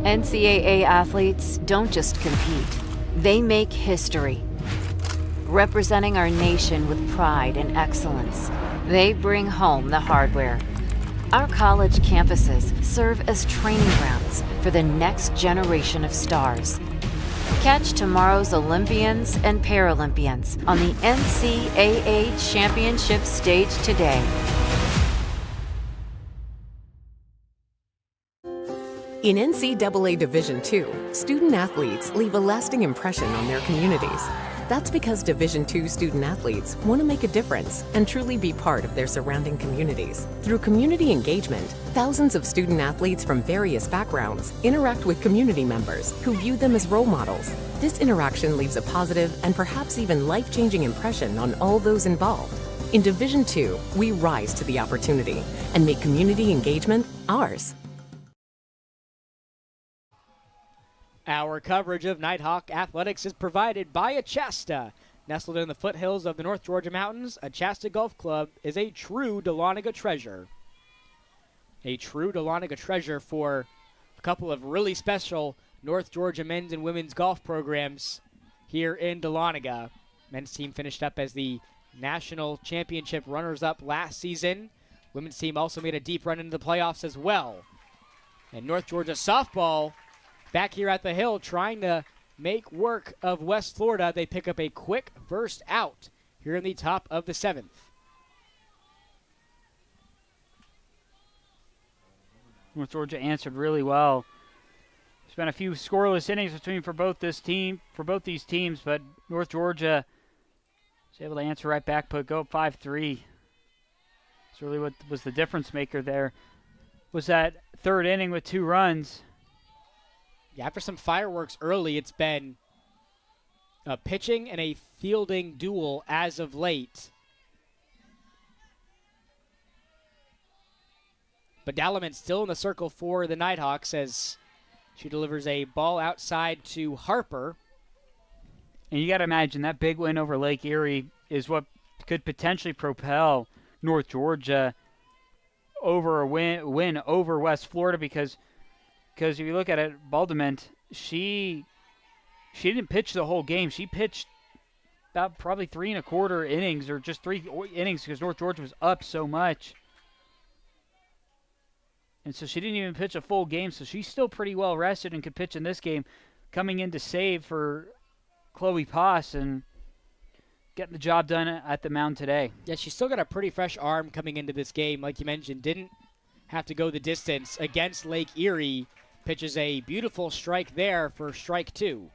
NCAA athletes don't just compete, they make history. Representing our nation with pride and excellence, they bring home the hardware. Our college campuses serve as training grounds for the next generation of stars. Catch tomorrow's Olympians and Paralympians on the NCAA Championship stage today. In NCAA Division II, student athletes leave a lasting impression on their communities. That's because Division II student athletes want to make a difference and truly be part of their surrounding communities. Through community engagement, thousands of student athletes from various backgrounds interact with community members who view them as role models. This interaction leaves a positive and perhaps even life-changing impression on all those involved. In Division II, we rise to the opportunity and make community engagement ours. Our coverage of Nighthawk Athletics is provided by Achasta. Nestled in the foothills of the North Georgia Mountains, Achasta Golf Club is a true Dahlonega treasure. a true Dahlonega treasure for a couple of really special North Georgia men's and women's golf programs here in Dahlonega. Men's team finished up as the national championship runners-up last season. Women's team also made a deep run into the playoffs as well. And North Georgia softball back here at the Hill trying to make work of West Florida. They pick up a quick first out here in the top of the 7th. North Georgia answered really well. There's been a few scoreless innings for both these teams, but North Georgia was able to answer right back, go up 5-3. That's really what was the difference maker there. Was that third inning with 2 runs. Yeah, after some fireworks early, it's been a pitching and a fielding duel as of late. But Dallamont still in the circle for the Nighthawks as she delivers a ball outside to Harper. And you got to imagine that big win over Lake Erie is what could potentially propel North Georgia over a win over West Florida because if you look at it, Baldement, she didn't pitch the whole game. She pitched about probably 3 1/4 innings or just 3 innings because North Georgia was up so much. And so she didn't even pitch a full game, so she's still pretty well rested and could pitch in this game, coming in to save for Chloe Poss and getting the job done at the mound today. Yeah, she's still got a pretty fresh arm coming into this game. Like you mentioned, didn't have to go the distance against Lake Erie. Pitches a beautiful strike there for strike 2.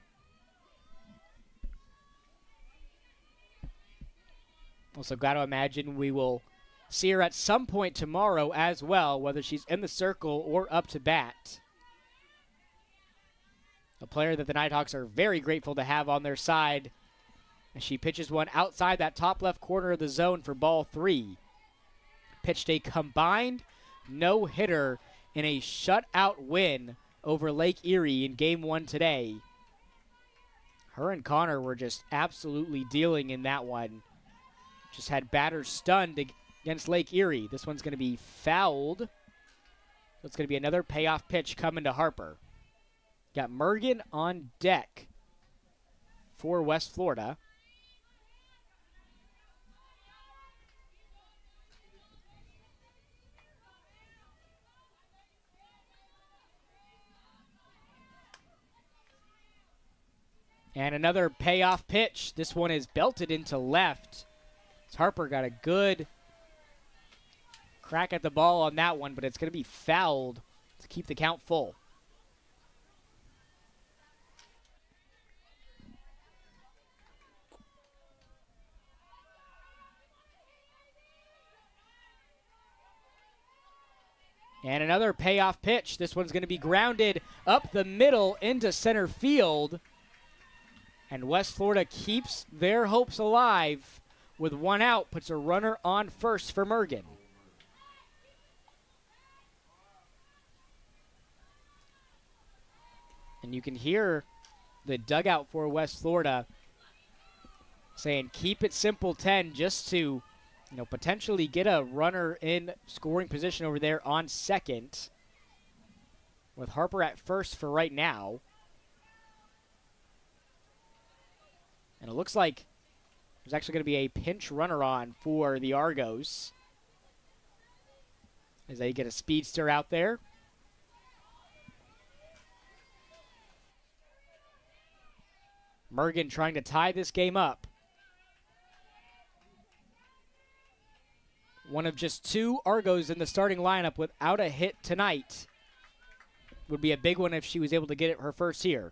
Also got to imagine we will see her at some point tomorrow as well, whether she's in the circle or up to bat. A player that the Nighthawks are very grateful to have on their side as she pitches one outside that top left corner of the zone for ball 3. Pitched a combined no-hitter in a shutout win over Lake Erie in Game 1 today. Her and Connor were just absolutely dealing in that one. Just had batters stunned against Lake Erie. This one's going to be fouled. So it's going to be another payoff pitch coming to Harper. Got Mergen on deck for West Florida. And another payoff pitch. This one is belted into left. Harper got a good crack at the ball on that one, but it's going to be fouled to keep the count full. And another payoff pitch. This one's going to be grounded up the middle into center field. And West Florida keeps their hopes alive with 1 out, puts a runner on first for Mergen. And you can hear the dugout for West Florida saying, keep it simple 10 just to, potentially get a runner in scoring position over there on second with Harper at first for right now. And it looks like there's actually going to be a pinch runner on for the Argos as they get a speedster out there. Mergen trying to tie this game up. One of just 2 Argos in the starting lineup without a hit tonight. Would be a big one if she was able to get it her first here.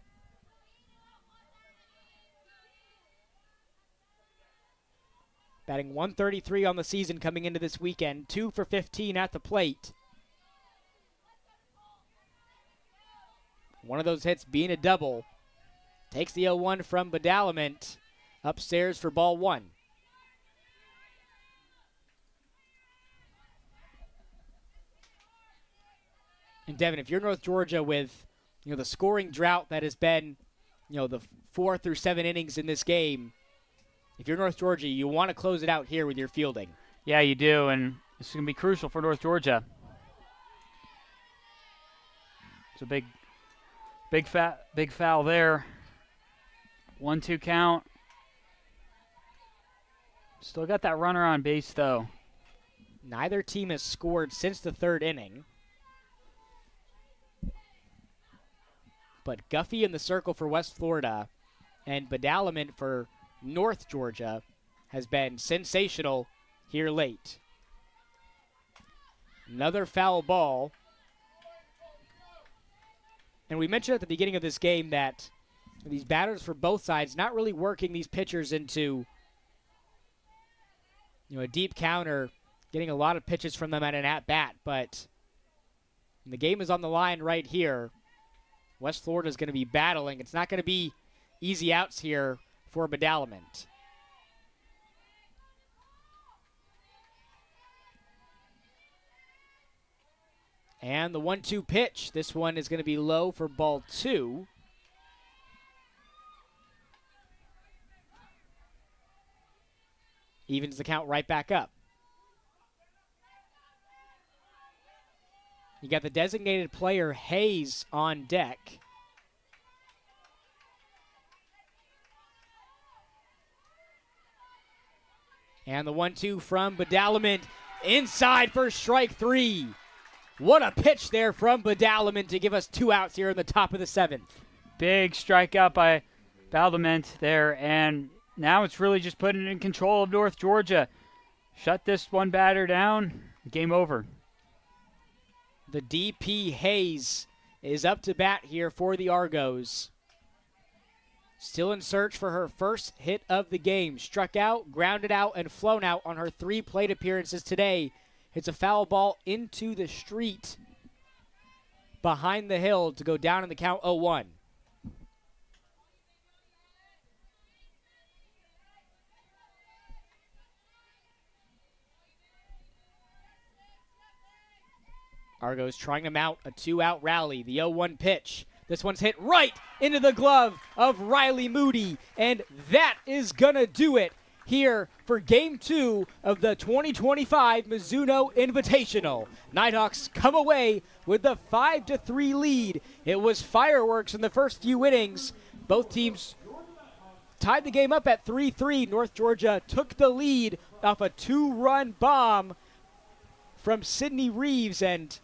Batting .133 on the season coming into this weekend. 2 for 15 at the plate. One of those hits being a double. Takes the 0-1 from Badalament upstairs for ball 1. And Devin, if you're North Georgia with, the scoring drought that has been, the 4 through 7 innings in this game, if you're North Georgia, you want to close it out here with your fielding. Yeah, you do, and this is going to be crucial for North Georgia. It's a big foul there. 1-2 count. Still got that runner on base, though. Neither team has scored since the third inning. But Guffey in the circle for West Florida and Badalament for North Georgia has been sensational here late. Another foul ball. And we mentioned at the beginning of this game that these batters for both sides not really working these pitchers into a deep counter, getting a lot of pitches from them at an at-bat, but the game is on the line right here. West Florida is going to be battling. It's not going to be easy outs here for Badalament. And the 1-2 pitch. This one is going to be low for ball 2. Evens the count right back up. You got the designated player Hayes on deck. And the 1-2 from Badalament inside for strike 3. What a pitch there from Badalament to give us 2 outs here in the top of the 7th. Big strikeout by Badalament there, and now it's really just putting it in control of North Georgia. Shut this one batter down. Game over. The DP Hayes is up to bat here for the Argos. Still in search for her first hit of the game. Struck out, grounded out, and flown out on her 3 plate appearances today. Hits a foul ball into the street behind the hill to go down in the count 0-1. Argos trying to mount a 2-out rally. The 0-1 pitch. This one's hit right into the glove of Riley Moody. And that is going to do it here for Game 2 of the 2025 Mizuno Invitational. Nighthawks come away with the 5-3 lead. It was fireworks in the first few innings. Both teams tied the game up at 3-3. North Georgia took the lead off a 2-run bomb from Sidney Reeves, and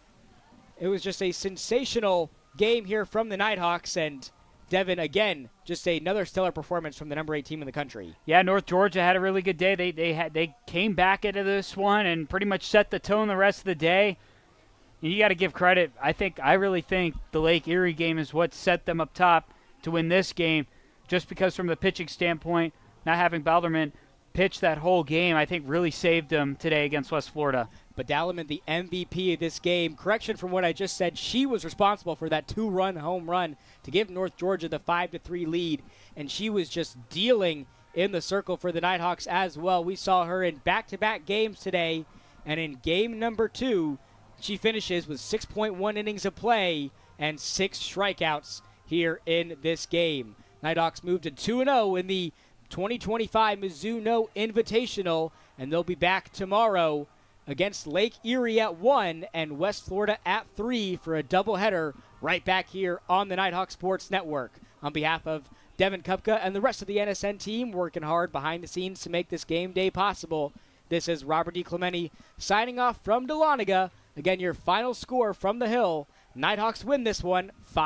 it was just a sensational game here from the Nighthawks. And Devin, again, just another stellar performance from the number 8 team in the country. Yeah, North Georgia had a really good day. They came back into this one and pretty much set the tone the rest of the day. And you got to give credit. I really think the Lake Erie game is what set them up top to win this game, just because from the pitching standpoint, not having Balderman pitch that whole game, I think really saved them today against West Florida. Badalament, the MVP of this game. Correction from what I just said, she was responsible for that 2-run home run to give North Georgia the 5-3 lead, and she was just dealing in the circle for the Nighthawks as well. We saw her in back-to-back games today, and in game number 2, she finishes with 6.1 innings of play and 6 strikeouts here in this game. Nighthawks moved to 2-0 in the 2025 Mizuno Invitational, and they'll be back tomorrow against Lake Erie at 1 and West Florida at 3 for a doubleheader right back here on the Nighthawk Sports Network. On behalf of Devin Kupka and the rest of the NSN team working hard behind the scenes to make this game day possible, this is Robert DiClemente signing off from Dahlonega. Again, your final score from the Hill. Nighthawks win this one 5